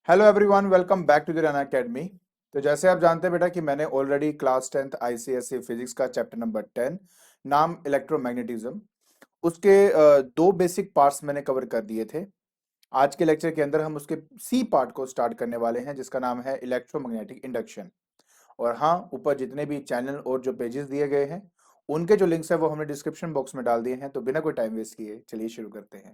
Hello everyone, welcome back to the run academy. तो जैसे आप जानते हैं बेटा कि मैंने already class 10th ICSE physics का चैप्टर नंबर 10 नाम इलेक्ट्रोमैग्नेटिज्म उसके दो बेसिक पार्ट्स मैंने कवर कर दिए थे। आज के लेक्चर के अंदर हम उसके सी पार्ट को स्टार्ट करने वाले हैं जिसका नाम है इलेक्ट्रोमैग्नेटिक इंडक्शन। और हाँ, ऊपर जितने भी चैनल और जो पेजेस दिए गए हैं उनके जो लिंक्स है वो हमने डिस्क्रिप्शन बॉक्स में डाल दिए हैं। तो बिना कोई टाइम वेस्ट किए चलिए शुरू करते हैं।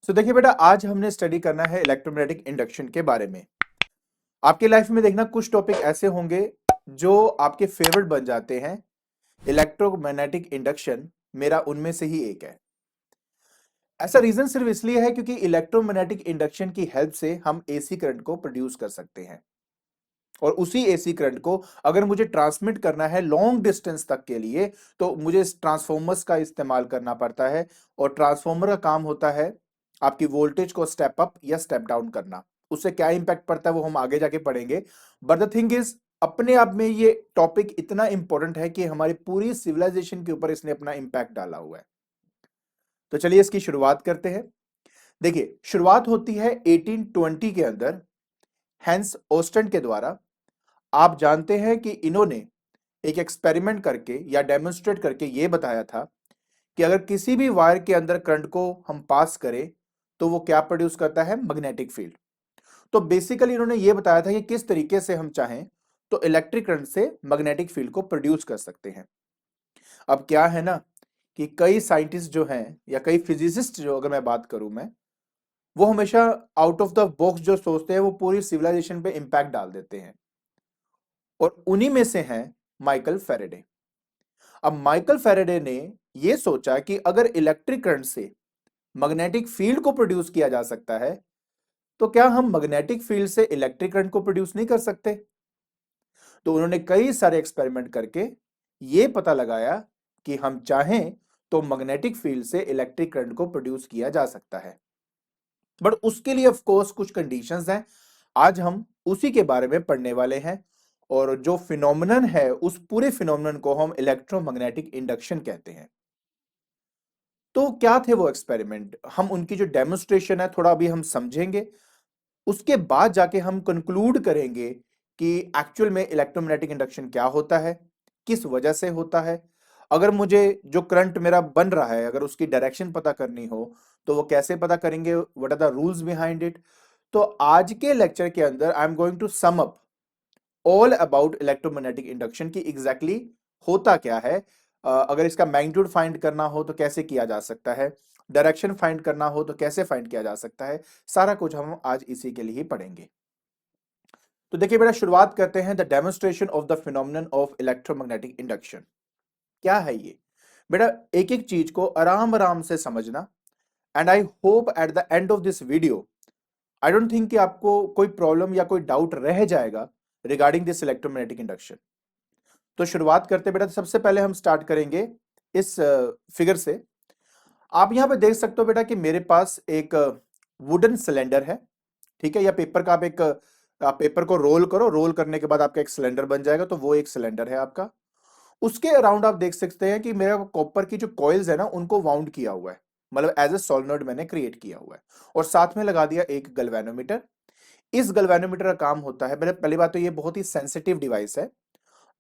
तो देखिए बेटा, आज हमने स्टडी करना है इलेक्ट्रोमैग्नेटिक इंडक्शन के बारे में। आपकी लाइफ में देखना कुछ टॉपिक ऐसे होंगे जो आपके फेवरेट बन जाते हैं। इलेक्ट्रोमैग्नेटिक इंडक्शन मेरा उनमें से ही एक है। ऐसा रीजन सिर्फ इसलिए है क्योंकि इलेक्ट्रोमैग्नेटिक इंडक्शन की हेल्प से हम एसी करंट को प्रोड्यूस कर सकते हैं। और उसी एसी करंट को अगर मुझे ट्रांसमिट करना है लॉन्ग डिस्टेंस तक के लिए तो मुझे ट्रांसफॉर्मर्स का इस्तेमाल करना पड़ता है। और ट्रांसफॉर्मर का काम होता है आपकी वोल्टेज को स्टेप अप या स्टेप डाउन करना। उससे क्या इंपैक्ट पड़ता है वो हम आगे जाके पढ़ेंगे। बट द थिंग इज, अपने आप में ये टॉपिक इतना इंपॉर्टेंट है कि हमारी पूरी सिविलाइजेशन के ऊपर इसने अपना इंपैक्ट डाला हुआ है। तो चलिए इसकी शुरुआत करते हैं। देखिए, शुरुआत होती है 1820 के अंदर हैंस ओस्टन के द्वारा। आप जानते हैं कि इन्होंने एक एक्सपेरिमेंट करके या डेमोन्स्ट्रेट करके यह बताया था कि अगर किसी भी वायर के अंदर करंट को हम पास करें तो वो क्या प्रोड्यूस करता है, मैग्नेटिक फील्ड। तो बेसिकली इन्होंने यह बताया था कि किस तरीके से हम चाहें तो इलेक्ट्रिक करंट से मैग्नेटिक फील्ड को प्रोड्यूस कर सकते हैं। अब क्या है ना कि कई साइंटिस्ट जो हैं या कई फिजिसिस्ट जो, अगर मैं बात करूं मैं, वो हमेशा आउट ऑफ द बॉक्स जो सोचते हैं वो पूरी सिविलाइजेशन पे इंपैक्ट डाल देते हैं। और उन्हीं में से हैं माइकल फैराडे। अब माइकल फैराडे ने यह सोचा कि अगर इलेक्ट्रिक करंट से मैग्नेटिक फील्ड को प्रोड्यूस किया जा सकता है तो क्या हम मैग्नेटिक फील्ड से इलेक्ट्रिक करंट को प्रोड्यूस नहीं कर सकते। तो उन्होंने कई सारे एक्सपेरिमेंट करके यह पता लगाया कि हम चाहें तो मैग्नेटिक फील्ड से इलेक्ट्रिक करंट को प्रोड्यूस किया जा सकता है। बट उसके लिए ऑफ कोर्स कुछ कंडीशंस हैं। आज हम उसी के बारे में पढ़ने वाले हैं। और जो फिनोमिनन है उस पूरे फिनोमिनन को हम इलेक्ट्रोमैग्नेटिक इंडक्शन कहते हैं। तो क्या थे वो एक्सपेरिमेंट, हम उनकी जो डेमोन्स्ट्रेशन है थोड़ा अभी हम समझेंगे। उसके बाद जाके हम कंक्लूड करेंगे कि एक्चुअल में इलेक्ट्रोमैग्नेटिक इंडक्शन क्या होता है, किस वजह से होता है। अगर मुझे जो करंट मेरा बन रहा है अगर उसकी डायरेक्शन पता करनी हो तो वो कैसे पता करेंगे, what are the rules behind it. तो आज के लेक्चर के अंदर I am going to sum up all about electromagnetic induction की एग्जैक्टली होता क्या है। अगर इसका मैग्नीट्यूड फाइंड करना हो तो कैसे किया जा सकता है, डायरेक्शन फाइंड करना हो तो कैसे फाइंड किया जा सकता है, सारा कुछ हम आज इसी के लिए ही पढ़ेंगे। तो देखिए बेटा, शुरुआत करते हैं the demonstration of the phenomenon of electromagnetic induction. क्या है ये बेटा, एक एक चीज को आराम आराम से समझना। And I hope at the end of this video I don't think कि आपको कोई प्रॉब्लम या कोई डाउट रह जाएगा रिगार्डिंग दिस इलेक्ट्रोमैग्नेटिक इंडक्शन। तो शुरुआत करते बेटा, तो सबसे पहले हम स्टार्ट करेंगे इस फिगर से। आप यहां पे देख सकते हो बेटा कि मेरे पास एक वुडन सिलेंडर है। ठीक है, या पेपर का आप पेपर को रोल करो, रोल करने के बाद आपका एक सिलेंडर बन जाएगा। तो वो एक सिलेंडर है आपका। उसके अराउंड आप देख सकते हैं कि मेरा कॉपर की जो कॉइल्स है ना उनको वाउंड किया हुआ है, मतलब एज ए सोलेनोइड मैंने क्रिएट किया हुआ है। और साथ में लगा दिया एक गैल्वेनोमीटर। इस गैल्वेनोमीटर का काम होता है, पहली बात तो ये बहुत ही सेंसिटिव डिवाइस है।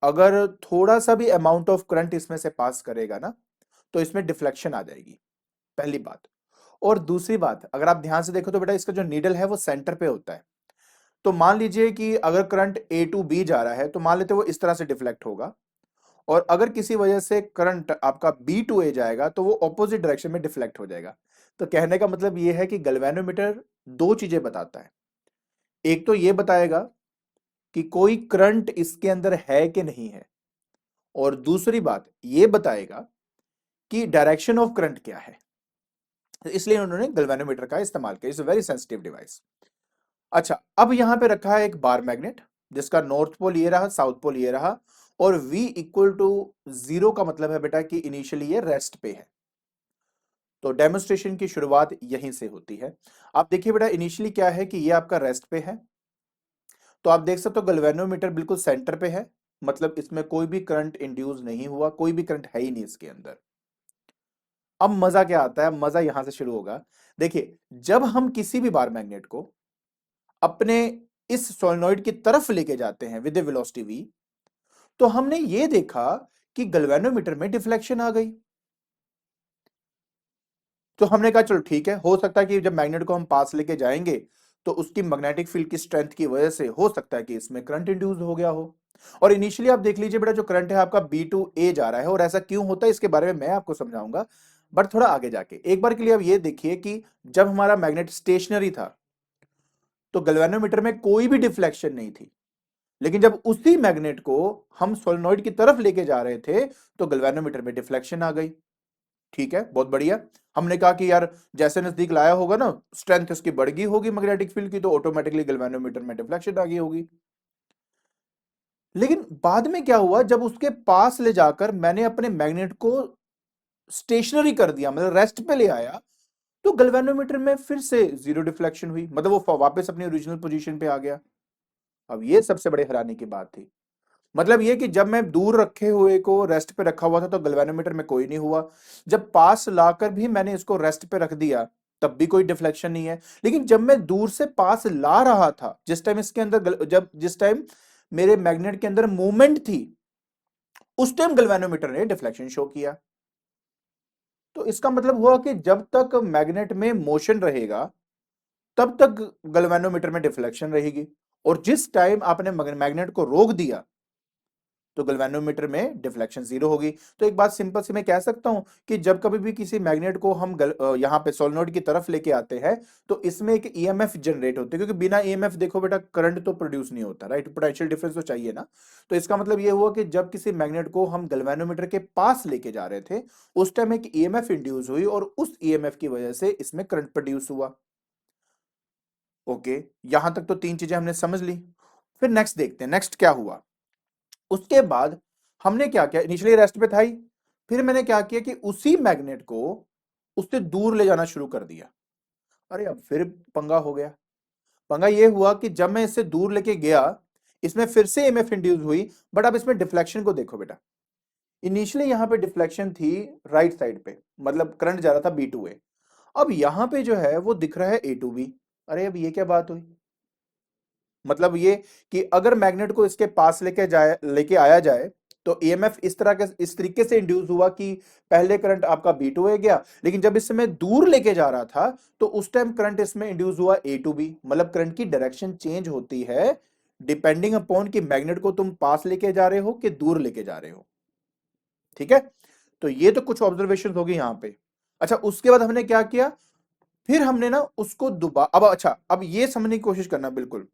अगर थोड़ा सा भी अमाउंट ऑफ करंट इसमें से पास करेगा ना तो इसमें डिफ्लेक्शन आ जाएगी, पहली बात। और दूसरी बात, अगर आप ध्यान से देखो तो बेटा इसका जो नीडल है वो सेंटर पे होता है। तो मान लीजिए कि अगर करंट ए टू बी जा रहा है तो मान लेते वो इस तरह से डिफ्लेक्ट होगा। और अगर किसी वजह से करंट आपका बी टू ए जाएगा तो वो ऑपोजिट डायरेक्शन में डिफ्लेक्ट हो जाएगा। तो कहने का मतलब ये है कि गैल्वेनोमीटर दो चीजें बताता है। एक तो ये बताएगा कि कोई करंट इसके अंदर है कि नहीं है, और दूसरी बात ये बताएगा कि डायरेक्शन ऑफ करंट क्या है। तो इसलिए उन्होंने गैल्वेनोमीटर का इस्तेमाल किया। It's a very sensitive device. अच्छा, अब यहां पे रखा है एक बार मैग्नेट जिसका नॉर्थ पोल ये रहा, साउथ पोल ये रहा। और V इक्वल टू 0 का मतलब है बेटा कि इनिशियली ये रेस्ट पे है। तो डेमोन्स्ट्रेशन की शुरुआत यहीं से होती है। आप देखिए बेटा, इनिशियली क्या है कि ये आपका रेस्ट पे है। तो आप देख सकते हो गैल्वेनोमीटर बिल्कुल सेंटर पे है, मतलब इसमें कोई भी करंट इंड्यूस नहीं हुआ, कोई भी करंट है ही नहीं इसके अंदर। अब मजा क्या आता है, मजा यहां से शुरू होगा। देखिए, जब हम किसी भी बार मैग्नेट को अपने इस सोलेनोइड की तरफ लेके जाते हैं विद वेलोसिटी v, तो हमने ये देखा कि गैल्वेनोमीटर में डिफ्लेक्शन आ गई। तो हमने कहा चलो ठीक है, हो सकता है कि जब मैग्नेट को हम पास लेके जाएंगे तो उसकी मैग्नेटिक फील्ड की स्ट्रेंथ की वजह से हो सकता है कि इसमें करंट इंड्यूस हो गया हो। और इनिशियली आप देख लीजिए बेटा, जो करंट है आपका बी टू ए जा रहा है, और ऐसा क्यों होता है इसके बारे में मैं आपको समझाऊंगा, बट थोड़ा आगे जाके। एक बार के लिए आप ये देखिए कि जब हमारा मैग्नेट स्टेशनरी था तो गैल्वेनोमीटर में कोई भी डिफ्लेक्शन नहीं थी, लेकिन जब उसी मैग्नेट को हम सोलेनोइड की तरफ लेके जा रहे थे तो गैल्वेनोमीटर में डिफ्लेक्शन आ गई। ठीक है, बहुत बढ़िया। हमने कहा कि यार जैसे नजदीक लाया होगा ना, स्ट्रेंथ उसकी बढ़ गई होगी मैग्नेटिक फील्ड की, तो ऑटोमेटिकली गैल्वेनोमीटर में डिफ्लेक्शन आ गई होगी। लेकिन बाद में क्या हुआ, जब उसके पास ले जाकर मैंने अपने मैग्नेट को स्टेशनरी कर दिया, मतलब रेस्ट पे ले आया, तो गैल्वेनोमीटर में फिर से जीरो डिफ्लेक्शन हुई, मतलब वो वापस अपनी ओरिजिनल पोजीशन पे आ गया। अब ये सबसे बड़े हैरानी की बात थी। मतलब ये कि जब मैं दूर रखे हुए को रेस्ट पे रखा हुआ था तो गैल्वेनोमीटर में कोई नहीं हुआ, जब पास लाकर भी मैंने इसको रेस्ट पे रख दिया तब भी कोई डिफ्लेक्शन नहीं है। लेकिन जब मैं दूर से पास ला रहा था, जिस टाइम इसके अंदर जब जिस टाइम मेरे मैग्नेट के अंदर मूवमेंट थी, उस टाइम गैल्वेनोमीटर ने डिफ्लेक्शन शो किया। तो इसका मतलब हुआ कि जब तक मैग्नेट में मोशन रहेगा तब तक गैल्वेनोमीटर में डिफ्लेक्शन रहेगी, और जिस टाइम आपने मैग्नेट को रोक दिया तो गैल्वेनोमीटर में डिफ्लेक्शन जीरो होगी। तो एक बात सिंपल सी मैं कह सकता हूं कि जब कभी भी किसी मैग्नेट को हम यहां पे सोलेनोइड की तरफ लेके आते हैं तो इसमें एक ईएमएफ जनरेट होती है, क्योंकि बिना ईएमएफ देखो बेटा करंट तो प्रोड्यूस नहीं होता, राइट, पोटेंशियल डिफरेंस तो चाहिए ना। तो इसका मतलब ये हुआ कि जब किसी मैग्नेट को हम गैल्वेनोमीटर के पास लेके जा रहे थे उस टाइम एक ईएमएफ इंड्यूस हुई, और उस ईएमएफ की वजह से इसमें करंट प्रोड्यूस हुआ। ओके, यहां तक तो तीन चीजें हमने समझ ली। फिर नेक्स्ट देखते हैं, नेक्स्ट क्या हुआ। उसके बाद हमने क्या किया, इनिशियली रेस्ट पे था ही, फिर मैंने क्या किया कि उसी मैग्नेट को उससे दूर ले जाना शुरू कर दिया। अरे अब फिर पंगा हो गया। पंगा ये हुआ कि जब मैं इससे दूर लेके गया, इसमें फिर से एमएफ इंड्यूस हुई, बट अब इसमें डिफ्लेक्शन को देखो बेटा। इनिशियली यहां पे डिफ्लेक्शन थी राइट साइड पे, मतलब करंट जा रहा था बी टू ए, अब यहां पे जो है वो दिख रहा है ए टू बी। अरे अब ये क्या बात हुई, मतलब ये कि अगर मैग्नेट को इसके पास लेके आया जाए तो ईएमएफ इस तरीके से इंड्यूस हुआ कि पहले करंट आपका बी टू ए गया, लेकिन जब इससे मैं दूर लेके जा रहा था तो उस टाइम करंट इसमें इंड्यूस हुआ ए टू बी, मतलब करंट की डायरेक्शन चेंज होती है डिपेंडिंग अपॉन कि मैग्नेट को तुम पास लेके जा रहे हो कि दूर लेके जा रहे हो। ठीक है, तो ये तो कुछ ऑब्जर्वेशन होगी यहां पे। अच्छा, उसके बाद हमने क्या किया, फिर हमने ना उसको दोबारा, अब अच्छा अब ये समझने की कोशिश करना बिल्कुल,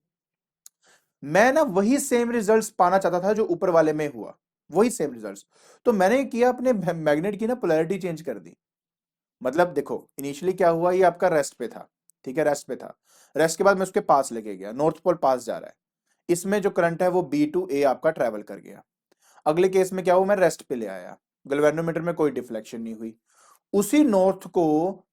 मैं ना वही सेम रिजल्ट्स पाना चाहता था जो ऊपर वाले में हुआ, वही सेम रिजल्ट्स। तो मैंने किया, अपने मैग्नेट की ना पोलैरिटी चेंज कर दी। मतलब देखो, इनिशियली क्या हुआ, ये आपका रेस्ट पे था, ठीक है, रेस्ट पे था। रेस्ट के बाद मैं उसके पास लेके गया, नॉर्थ पोल पास जा रहा है, इसमें जो करंट है वो बी टू ए आपका ट्रेवल कर गया। अगले केस में क्या हुआ, मैं रेस्ट पे ले आया, गैल्वेनोमीटर में कोई डिफ्लेक्शन नहीं हुई। उसी नॉर्थ को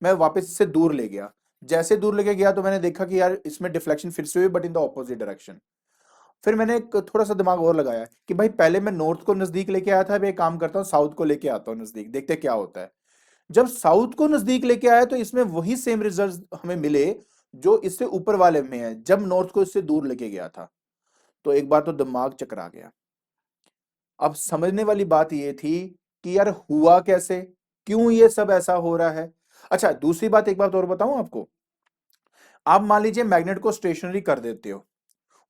मैं वापस से दूर ले गया, जैसे दूर लेके गया तो मैंने देखा कि यार इसमें डिफ्लेक्शन फिर से हुई, but in the opposite direction. फिर मैंने एक थोड़ा सा दिमाग और लगाया कि भाई पहले मैं नॉर्थ को नजदीक लेके आया था, अब एक काम करता हूँ साउथ को लेके आता हूँ नजदीक, देखते क्या होता है। जब साउथ को नजदीक लेके आया तो इसमें वही सेम रिजल्ट हमें मिले जो इससे ऊपर वाले में है जब नॉर्थ को इससे दूर लेके गया था। तो एक बार तो दिमाग चकरा गया। अब समझने वाली बात ये थी कि यार हुआ कैसे, क्यों ये सब ऐसा हो रहा है। अच्छा, दूसरी बात, एक बात और बताऊं आपको, आप मान लीजिए मैग्नेट को स्टेशनरी कर देते हो,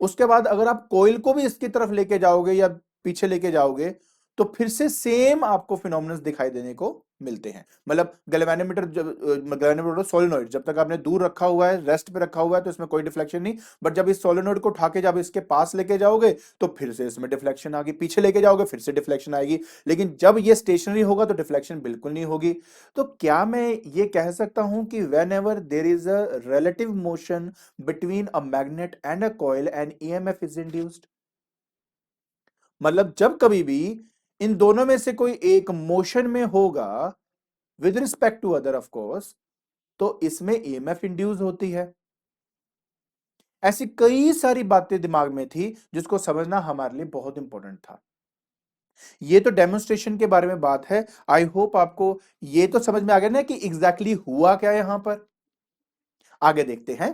उसके बाद अगर आप कोयल को भी इसकी तरफ लेके जाओगे या पीछे लेके जाओगे तो फिर से सेम आपको फिनोमिनल्स दिखाई देने को मिलते हैं। मतलब गैल्वेनोमीटर, जब गैल्वेनोमीटर सोलेनोइड जब तक आपने दूर रखा हुआ है, रेस्ट पे रखा हुआ है, तो इसमें कोई डिफ्लेक्शन नहीं, बट जब इस सोलेनोइड को उठा के जब इसके पास लेके जाओगे तो फिर से इसमें डिफ्लेक्शन आएगी, पीछे लेके जाओगे फिर से डिफ्लेक्शन आएगी। लेकिन जब ये स्टेशनरी होगा तो डिफ्लेक्शन बिल्कुल नहीं होगी। तो क्या मैं ये कह सकता हूं कि when ever there is a relative motion between a magnet and a coil and EMF is induced? मतलब जब कभी भी इन दोनों में से कोई एक मोशन में होगा with respect to other of course, तो इसमें ईएमएफ इंड्यूस होती है। ऐसी कई सारी बातें दिमाग में थी जिसको समझना हमारे लिए बहुत इंपॉर्टेंट था। ये तो डेमोन्स्ट्रेशन के बारे में बात है। आई होप आपको ये तो समझ में आ गया ना कि एग्जैक्टली हुआ क्या यहां पर। आगे देखते हैं।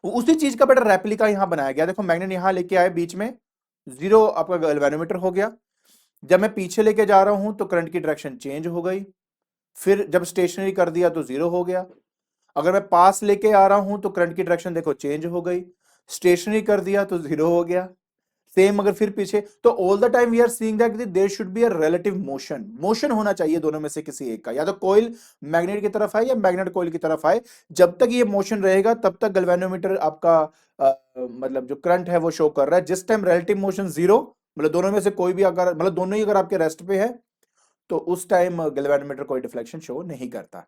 उसी चीज का बेटा रेप्लिका यहां बनाया गया। देखो मैग्नेट यहां लेके आए, बीच में जीरो आपका गैल्वेनोमीटर हो गया। जब मैं पीछे लेके जा रहा हूं तो करंट की डायरेक्शन चेंज हो गई। फिर जब स्टेशनरी कर दिया तो जीरो हो गया। अगर मैं पास लेके आ रहा हूं तो करंट की डायरेक्शन देखो चेंज हो गई। स्टेशनरी कर दिया तो जीरो हो गया। सेम अगर फिर पीछे, तो all the time we are seeing that there should be a relative motion. Motion होना चाहिए दोनों में से किसी एक का, या तो कॉइल मैग्नेट की तरफ आए या मैग्नेट कॉइल की तरफ आए। जब तक ये मोशन रहेगा तब तक गैल्वेनोमीटर आपका मतलब जो करंट है वो शो कर रहा है। जिस टाइम रिलेटिव मोशन जीरो, मतलब दोनों में से कोई भी अगर, मतलब दोनों ही अगर आपके रेस्ट पे है, तो उस टाइम गैल्वेनोमीटर कोई डिफ्लेक्शन शो नहीं करता।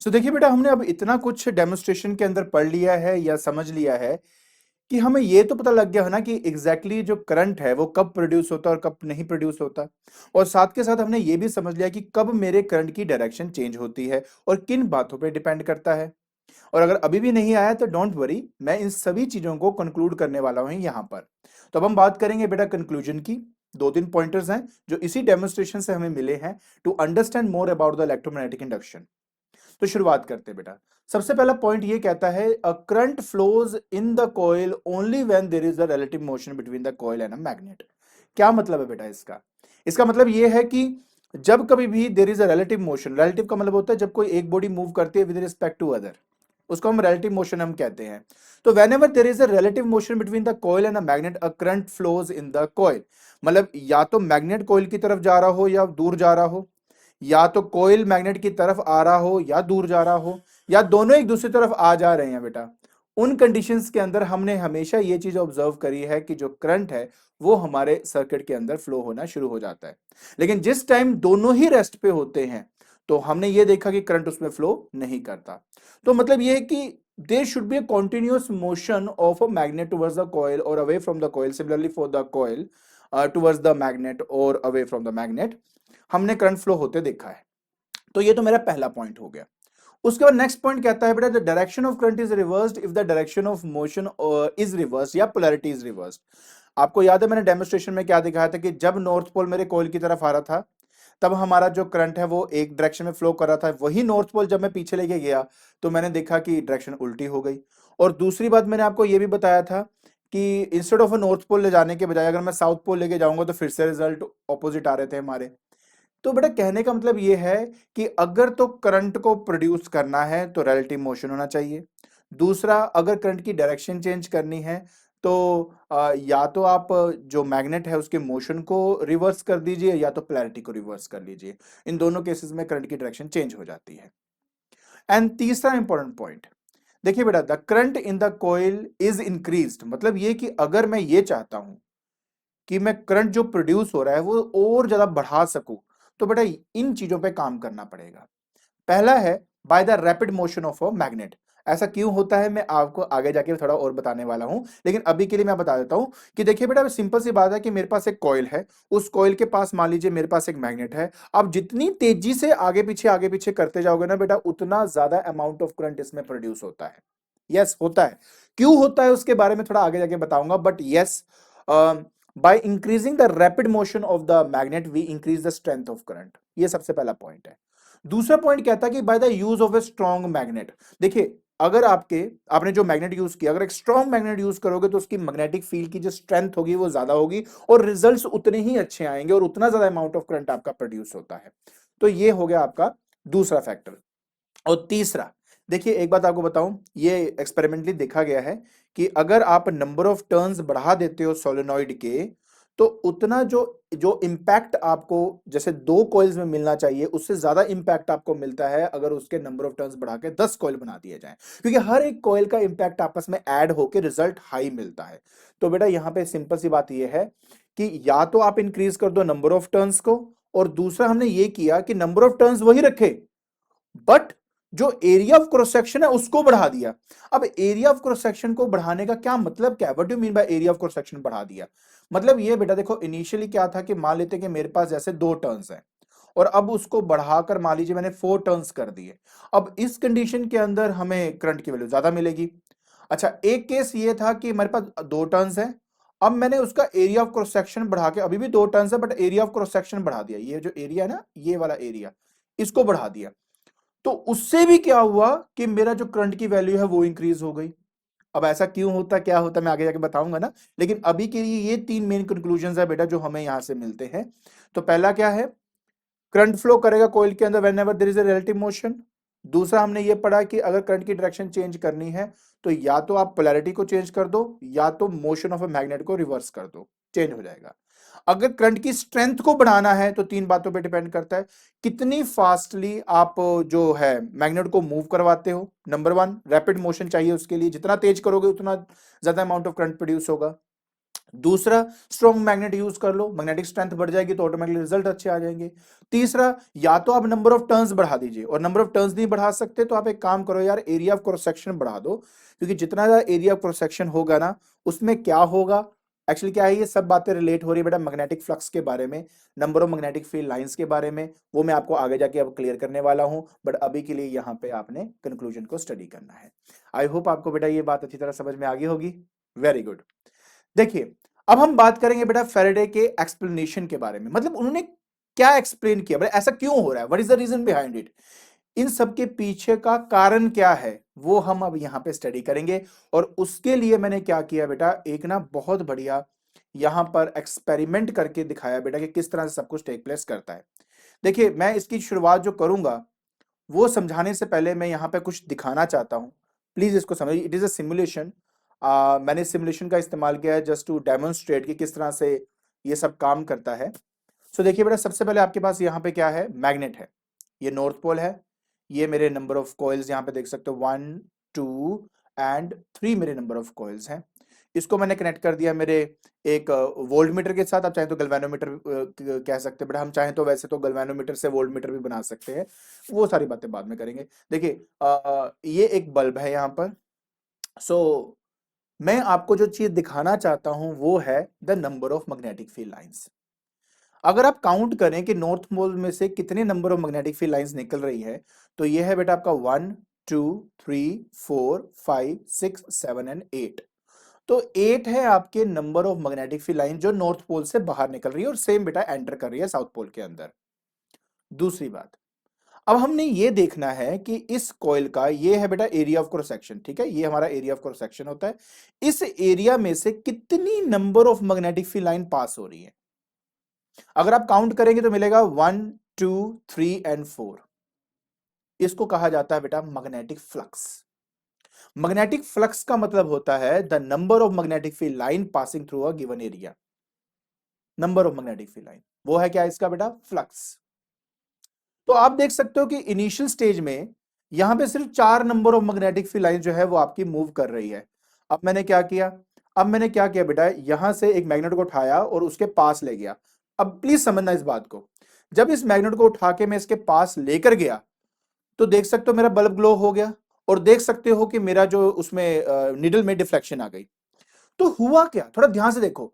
सो देखिए बेटा, हमने अब इतना कुछ डेमोन्स्ट्रेशन के अंदर पढ़ लिया है या समझ लिया है कि हमें ये तो पता लग गया है ना कि एग्जैक्टली जो करंट है वो कब प्रोड्यूस होता है और कब नहीं प्रोड्यूस होता। और साथ के साथ हमने ये भी समझ लिया कि कब मेरे करंट की डायरेक्शन चेंज होती है और किन बातों पे डिपेंड करता है। और अगर अभी भी नहीं आया तो डोंट वरी, मैं इन सभी चीजों को कंक्लूड करने वाला हूं यहां पर। तो अब हम बात करेंगे बेटा कंक्लूजन की। दो तीन पॉइंटर्स हैं जो इसी डेमोन्स्ट्रेशन से हमें मिले हैं to understand more about the electromagnetic induction. तो शुरुआत करते हैं बेटा। सबसे पहला पॉइंट ये कहता है a current flows in the coil only when there is a relative motion between the coil and a magnet. क्या मतलब है बेटा इसका? इसका मतलब ये है कि जब कभी भी there is a relative motion, relative का मतलब होता है जब कोई एक बॉडी मूव करती है विद रिस्पेक्ट टू अदर, उसको हम रिलेटिव मोशन हम कहते हैं। तो whenever there is a relative motion between the coil and a magnet a current flows in the coil. मतलब या तो मैग्नेट कॉइल की तरफ जा रहा हो या दूर जा रहा हो, या तो कोयल मैग्नेट की तरफ आ रहा हो या दूर जा रहा हो, या दोनों एक दूसरी तरफ आ जा रहे हैं बेटा, उन कंडीशंस के अंदर हमने हमेशा ये चीज ऑब्जर्व करी है कि जो करंट है वो हमारे सर्किट के अंदर फ्लो होना शुरू हो जाता है। लेकिन जिस टाइम दोनों ही रेस्ट पे होते हैं तो हमने ये देखा कि करंट उसमें फ्लो नहीं करता। तो मतलब ये है कि there should be a continuous motion of a magnet towards the coil or away from the coil, similarly for the coil towards the magnet or away from the magnet, हमने current flow होते देखा है। तो ये तो मेरा पहला point हो गया। उसके बाद नेक्स्ट पॉइंट कहता है बेटा the direction of current is reversed if the direction of motion is reversed या पोलैरिटी इज रिवर्स्ड। आपको याद है मैंने डेमोन्स्ट्रेशन में क्या दिखाया था कि जब नॉर्थ पोल मेरे कॉइल की तरफ आ रहा था तब हमारा जो करंट है वो एक डायरेक्शन में फ्लो कर रहा था। वही नॉर्थ पोल जब मैं पीछे लेके गया तो मैंने देखा कि डायरेक्शन उल्टी हो गई। और दूसरी बात मैंने आपको ये भी बताया था कि इंस्टेड ऑफ नॉर्थ पोल ले जाने के बजाय अगर मैं साउथ पोल लेके जाऊंगा तो फिर से रिजल्ट ऑपोजिट आ रहे थे हमारे। तो बेटा कहने का मतलब ये है कि अगर तो करंट को प्रोड्यूस करना है तो रिलेटिव मोशन होना चाहिए। दूसरा, अगर करंट की डायरेक्शन चेंज करनी है तो या तो आप जो मैग्नेट है उसके मोशन को रिवर्स कर दीजिए या तो पोलैरिटी को रिवर्स कर लीजिए। इन दोनों केसेस में करंट की डायरेक्शन चेंज हो जाती है। एंड तीसरा इंपॉर्टेंट पॉइंट, देखिए बेटा the current in the coil is increased, मतलब ये कि अगर मैं ये चाहता हूं कि मैं करंट जो प्रोड्यूस हो रहा है वो और ज्यादा बढ़ा सकूं, तो बेटा इन चीजों पे काम करना पड़ेगा। पहला है by the rapid motion of a magnet. ऐसा क्यों होता है मैं आपको आगे जाके थोड़ा और बताने वाला हूं, लेकिन अभी के लिए मैं बता देता हूं कि देखिए बेटा सिंपल सी बात है कि मेरे पास एक कॉइल है, उस कॉइल के पास मान लीजिए मेरे पास एक मैग्नेट है। अब जितनी तेजी से आगे पीछे करते जाओगे ना बेटा उतना ज्यादा अमाउंट ऑफ करंट इसमें प्रोड्यूस होता है। यस होता है। क्यों होता है उसके बारे में थोड़ा आगे जाके बताऊंगा, but yes, by increasing the rapid motion of the magnet we increase the strength of current. ये सबसे पहला पॉइंट है। दूसरा पॉइंट कहता है कि by the use of a strong magnet. देखिए अगर आपने जो मैग्नेट यूज किया, अगर एक स्ट्रॉन्ग मैग्नेट यूज करोगे तो उसकी मैग्नेटिक फील्ड की जो स्ट्रेंथ होगी वो ज्यादा होगी और रिजल्ट्स उतने ही अच्छे आएंगे और उतना ज्यादा अमाउंट ऑफ करंट आपका प्रोड्यूस होता है। तो ये हो गया आपका दूसरा फैक्टर। और तीसरा, देखिए एक बात आपको बताऊं, ये एक्सपेरिमेंटली देखा गया है कि अगर आप नंबर ऑफ टर्न्स बढ़ा देते हो सोलेनॉइड के तो उतना जो जो इंपैक्ट आपको जैसे दो कॉइल्स में मिलना चाहिए उससे ज्यादा इंपैक्ट आपको मिलता है अगर उसके नंबर ऑफ टर्न्स बढ़ा के 10 कॉइल बना दिए जाए, क्योंकि हर एक कॉइल का इंपैक्ट आपस में ऐड होकर रिजल्ट हाई मिलता है। तो बेटा यहां पे सिंपल सी बात यह है कि या तो आप इंक्रीज कर दो नंबर ऑफ टर्न्स को, और दूसरा हमने ये किया कि नंबर ऑफ टर्न्स वही रखे बट जो एरिया ऑफ क्रॉस सेक्शन है उसको बढ़ा दिया। अब एरिया ऑफ क्रॉस सेक्शन को बढ़ाने का क्या मतलब, क्या what do mean by area of cross section बढ़ा दिया? मतलब ये बेटा देखो इनिशियली क्या था कि मान लेते कि मेरे पास जैसे दो टर्न्स हैं और अब उसको बढ़ाकर मान लीजिए मैंने 4 टर्न्स कर दिए। अब इस कंडीशन के अंदर हमें करंट की वैल्यू ज्यादा मिलेगी। अच्छा एक केस ये था कि हमारे पास दो टर्न्स हैं, अब मैंने उसका एरिया ऑफ क्रॉस सेक्शन बढ़ा के, अभी भी 2 टर्न्स है but area of cross section बढ़ा दिया, ये जो एरिया है ना, ये वाला एरिया, इसको बढ़ा दिया। तो उससे भी क्या हुआ कि मेरा जो करंट की वैल्यू है वो इंक्रीज हो गई। अब ऐसा क्यों होता, क्या होता, मैं आगे जाके बताऊंगा ना, लेकिन अभी के लिए ये 3 मेन कंक्लूजन है बेटा जो हमें यहां से मिलते हैं। तो पहला क्या है, करंट फ्लो करेगा कॉइल के अंदर whenever there is a relative motion. दूसरा हमने ये पढ़ा कि अगर करंट की डायरेक्शन चेंज करनी है तो या तो आप पोलैरिटी को चेंज कर दो या तो मोशन ऑफ अ मैग्नेट को रिवर्स कर दो, चेंज हो जाएगा। अगर करंट की स्ट्रेंथ को बढ़ाना है तो 3 बातों पे डिपेंड करता है, कितनी फास्टली आप जो है मैग्नेट को मूव करवाते हो। नंबर 1 रैपिड मोशन चाहिए, उसके लिए जितना तेज करोगे उतना ज्यादा अमाउंट ऑफ करंट प्रोड्यूस होगा। दूसरा, स्ट्रॉन्ग मैग्नेट यूज कर लो, मैग्नेटिक स्ट्रेंथ बढ़ जाएगी तो ऑटोमेटिकली रिजल्ट अच्छे आ जाएंगे। तीसरा, या तो आप नंबर ऑफ टर्न्स बढ़ा दीजिए, और नंबर ऑफ टर्न्स नहीं बढ़ा सकते तो आप एक काम करो यार, एरिया ऑफ क्रॉस सेक्शन बढ़ा दो, क्योंकि जितना ज्यादा एरिया ऑफ क्रॉस सेक्शन होगा ना, उसमें क्या होगा, एक्चुअली क्या है, ये सब बातें रिलेट हो रही है बेटा मैग्नेटिक फ्लक्स के बारे में, number of magnetic field lines के बारे में, वो मैं आपको आगे जाके अब क्लियर करने वाला हूं, बट अभी के लिए यहाँ पे आपने कंक्लूजन को स्टडी करना है। आई होप आपको बेटा ये बात अच्छी तरह समझ में आ गई होगी। Very good. देखिए, अब हम बात करेंगे बेटा फैराडे के एक्सप्लेनेशन के बारे में, मतलब उन्होंने क्या एक्सप्लेन किया, बेटा ऐसा क्यों हो रहा है, what is the reason behind it, इन सब के पीछे का कारण क्या है, वो हम अब यहां पे स्टडी करेंगे। और उसके लिए मैंने क्या किया बेटा, एक ना बहुत बढ़िया यहां पर एक्सपेरिमेंट करके दिखाया बेटा कि किस तरह से सब कुछ टेक प्लेस करता है। देखिए, मैं इसकी शुरुआत जो करूंगा वो समझाने से पहले मैं यहाँ पे कुछ दिखाना चाहता हूँ, प्लीज इसको समझिए। इट इज अ सिमुलेशन, मैंने सिमुलेशन का इस्तेमाल किया है जस्ट टू डेमोन्स्ट्रेट कि किस तरह से ये सब काम करता है। सो देखिए बेटा, सबसे पहले आपके पास यहाँ पे क्या है, मैग्नेट है, ये नॉर्थ पोल है, ये मेरे नंबर ऑफ कॉइल्स यहाँ पे देख सकते हो 1 2 एंड 3 मेरे नंबर ऑफ कॉइल्स हैं। इसको मैंने कनेक्ट कर दिया मेरे एक वोल्ट मीटर के साथ, आप चाहें तो गैल्वेनोमीटर कह सकते हैं, बट हम चाहें तो वैसे तो गैल्वेनोमीटर से वोल्ट मीटर भी बना सकते हैं, वो सारी बातें बाद में करेंगे। देखिए, ये एक बल्ब है यहाँ पर। सो मैं आपको जो चीज दिखाना चाहता हूं वो है the number of magnetic field lines. अगर आप काउंट करें कि नॉर्थ पोल में से कितने number of magnetic field lines निकल रही है, तो ये है बेटा आपका 1 2 3 4 5 6 7 एंड 8। तो 8 है आपके number of magnetic field line जो नॉर्थ पोल से बाहर निकल रही है, और सेम बेटा एंटर कर रही है साउथ पोल के अंदर। दूसरी बात, अब हमने ये देखना है कि इस कॉइल का ये है बेटा एरिया ऑफ क्रॉस सेक्शन, ठीक है, ये हमारा एरिया ऑफ क्रॉस सेक्शन होता है। इस एरिया में से कितनी number of magnetic field line pass हो रही है, अगर आप काउंट करेंगे तो मिलेगा 1 2 3 एंड 4। इसको कहा जाता है बेटा मैग्नेटिक फ्लक्स। मैग्नेटिक फ्लक्स का मतलब होता है the number of magnetic field line passing through a given area. Number of magnetic field line वो है क्या, इसका बेटा फ्लक्स। तो आप देख सकते हो कि इनिशियल स्टेज में यहां पे सिर्फ 4 number of magnetic field line जो है वो आपकी मूव कर रही है। अब मैंने क्या किया बेटा, यहां से एक मैग्नेट को उठाया और उसके पास ले गया। अब प्लीज समझना इस बात को, जब इस मैग्नेट को उठा के मैं इसके पास लेकर गया तो देख सकते हो मेरा बल्ब ग्लो हो गया, और देख सकते हो कि मेरा जो उसमें निडल में डिफ्लेक्शन आ गई। तो हुआ क्या, थोड़ा ध्यान से देखो,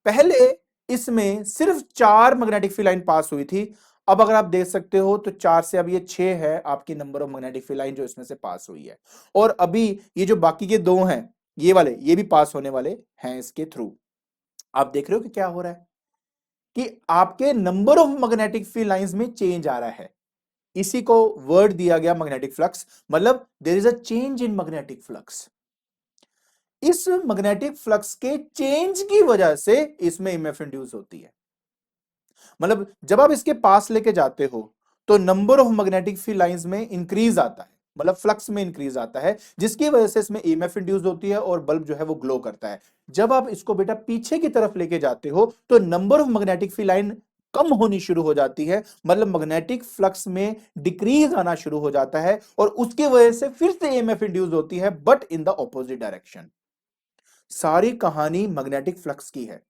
पहले इसमें सिर्फ 4 मैग्नेटिक फील्ड लाइन पास हुई थी, अब अगर आप देख सकते हो तो 4 से अब ये 6 है आपकी number of magnetic field line जो इसमें से पास हुई है। और अभी ये जो बाकी के 2 हैं, ये वाले ये भी पास होने वाले हैं इसके थ्रू। आप देख रहे हो कि क्या हो रहा है, कि आपके number of magnetic field lines में चेंज आ रहा है। इसी को वर्ड दिया गया मैग्नेटिक फ्लक्स, मतलब there is a change in magnetic flux. इस मैग्नेटिक फ्लक्स के चेंज की वजह से इसमें ईएमएफ इंड्यूस होती है। मतलब जब आप इसके पास लेके जाते हो तो number of magnetic field lines में इंक्रीज आता है, मतलब फ्लक्स में इंक्रीज आता है, जिसकी वजह से इसमें ईएमएफ इंड्यूस होती है और बल्ब जो है वो ग्लो करता है। जब आप इसको बेटा पीछे की तरफ लेके जाते हो तो number of magnetic field line कम होनी शुरू हो जाती है, मतलब मैग्नेटिक फ्लक्स में डिक्रीज आना शुरू हो जाता है, और उसकी वजह से फिर से ईएमएफ इंड्यूस होती है, but in the opposite direction. सारी कहानी मैग्नेटिक फ्लक्स की है,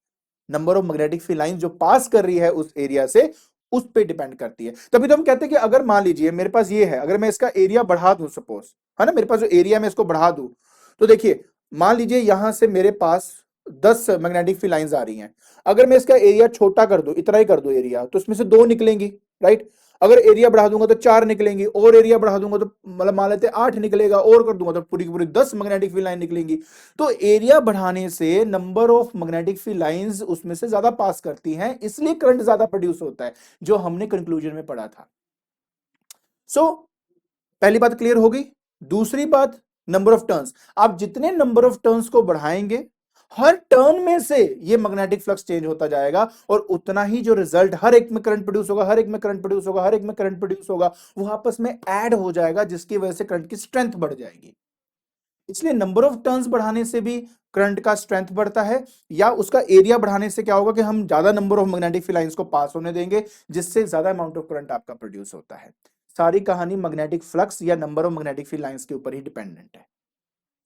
number of magnetic field line जो पास कर रही है उस एरिया से, उस पे डिपेंड करती है। तभी तो हम कहते हैं कि अगर मान लीजिए मेरे पास ये है, अगर मैं इसका एरिया बढ़ा दूं, सपोज है ना, मेरे पास जो एरिया में इसको बढ़ा दूं, तो देखिए मान लीजिए यहां से मेरे पास 10 मैग्नेटिक फील्ड लाइंस आ रही हैं, अगर मैं इसका एरिया छोटा कर दूं, इतना ही कर दूं एरिया, तो इसमें से 2 निकलेंगी, राइट। अगर एरिया बढ़ा दूंगा तो 4 निकलेंगी, और एरिया बढ़ा दूंगा तो मतलब मान लेते हैं 8 निकलेगा, और कर दूंगा तो पूरी की पूरी 10 मैग्नेटिक फील्ड लाइन निकलेंगी। तो एरिया बढ़ाने से number of magnetic field lines उसमें से ज्यादा पास करती हैं, इसलिए करंट ज्यादा प्रोड्यूस होता है, जो हमने कंक्लूजन में पढ़ा था। सो पहली बात क्लियर हो गई। दूसरी बात, नंबर ऑफ टर्न्स। आप जितने नंबर ऑफ टर्न्स को बढ़ाएंगे, हर टर्न में से ये मैग्नेटिक फ्लक्स चेंज होता जाएगा, और उतना ही जो रिजल्ट, हर एक में करंट प्रोड्यूस होगा, हर एक में करंट प्रोड्यूस होगा, हर एक में करंट प्रोड्यूस होगा, वो आपस में ऐड हो जाएगा, जिसकी वजह से करंट की स्ट्रेंथ बढ़ जाएगी। इसलिए नंबर ऑफ टर्न्स बढ़ाने से भी करंट का स्ट्रेंथ बढ़ता है, या उसका एरिया बढ़ाने से क्या होगा कि हम ज्यादा number of magnetic field lines को पास होने देंगे, जिससे ज्यादा अमाउंट ऑफ करंट आपका प्रोड्यूस होता है। सारी कहानी मैग्नेटिक फ्लक्स या number of magnetic field lines के ऊपर ही डिपेंडेंट है।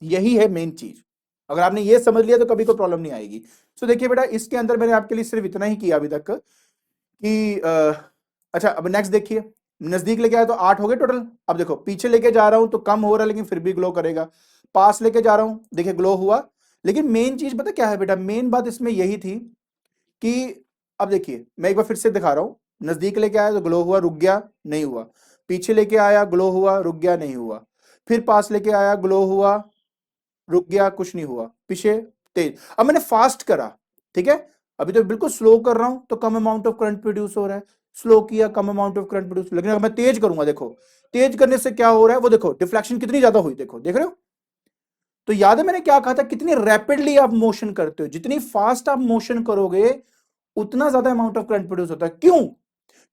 यही है मेन चीज। अगर आपने ये समझ लिया तो कभी कोई प्रॉब्लम नहीं आएगी। सो देखिए बेटा, इसके अंदर मैंने आपके लिए सिर्फ इतना ही किया अभी तक कि अच्छा, अब नेक्स्ट देखिए। नजदीक लेके आया तो 8 हो गए टोटल। अब देखो, पीछे लेके जा रहा हूं तो कम हो रहा है, लेकिन फिर भी ग्लो करेगा। पास लेके जा रहा हूं, देखिए ग्लो हुआ। लेकिन मेन चीज पता क्या है बेटा, मेन बात इसमें यही थी कि अब देखिए, मैं एक बार फिर से दिखा रहा हूं। नजदीक लेके आया तो ग्लो हुआ, रुक गया, नहीं हुआ। पीछे लेके आया, ग्लो हुआ, रुक गया, नहीं हुआ। फिर पास लेके आया, ग्लो हुआ, रुक गया, कुछ नहीं हुआ। पीछे तेज, अब मैंने फास्ट करा, ठीक है। अभी तो बिल्कुल स्लो कर रहा हूं तो कम अमाउंट ऑफ करंट प्रोड्यूस हो रहा है। स्लो किया, कम अमाउंट ऑफ करंट प्रोड्यूस। लेकिन अगर मैं तेज करूंगा, देखो तेज करने से क्या हो रहा है, वो देखो डिफ्लेक्शन कितनी ज्यादा हुई, देखो, देख रहे हो। तो याद है मैंने क्या कहा था, कितनी रैपिडली आप मोशन करते हो, जितनी फास्ट आप मोशन करोगे उतना ज्यादा अमाउंट ऑफ करंट प्रोड्यूस होता है। क्यों?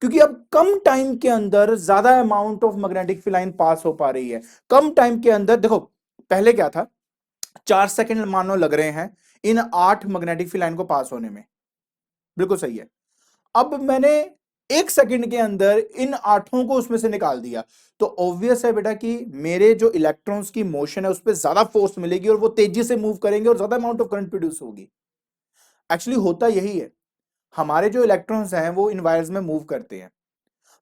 क्योंकि अब कम टाइम के अंदर ज्यादा amount of magnetic field line pass हो पा रही है। कम टाइम के अंदर देखो, पहले क्या था, 4 सेकंड मानो लग रहे हैं इन 8 मैग्नेटिक फील्ड लाइन को पास होने में, बिल्कुल सही है। अब मैंने 1 सेकंड के अंदर इन 8 को उसमें से निकाल दिया, तो ऑब्वियस है बेटा कि मेरे जो इलेक्ट्रॉन्स की मोशन है उस पर ज्यादा फोर्स मिलेगी, और वो तेजी से मूव करेंगे और ज्यादा अमाउंट ऑफ करंट प्रोड्यूस होगी। एक्चुअली होता यही है, हमारे जो इलेक्ट्रॉन्स हैं वो इन वायर्स में मूव करते हैं।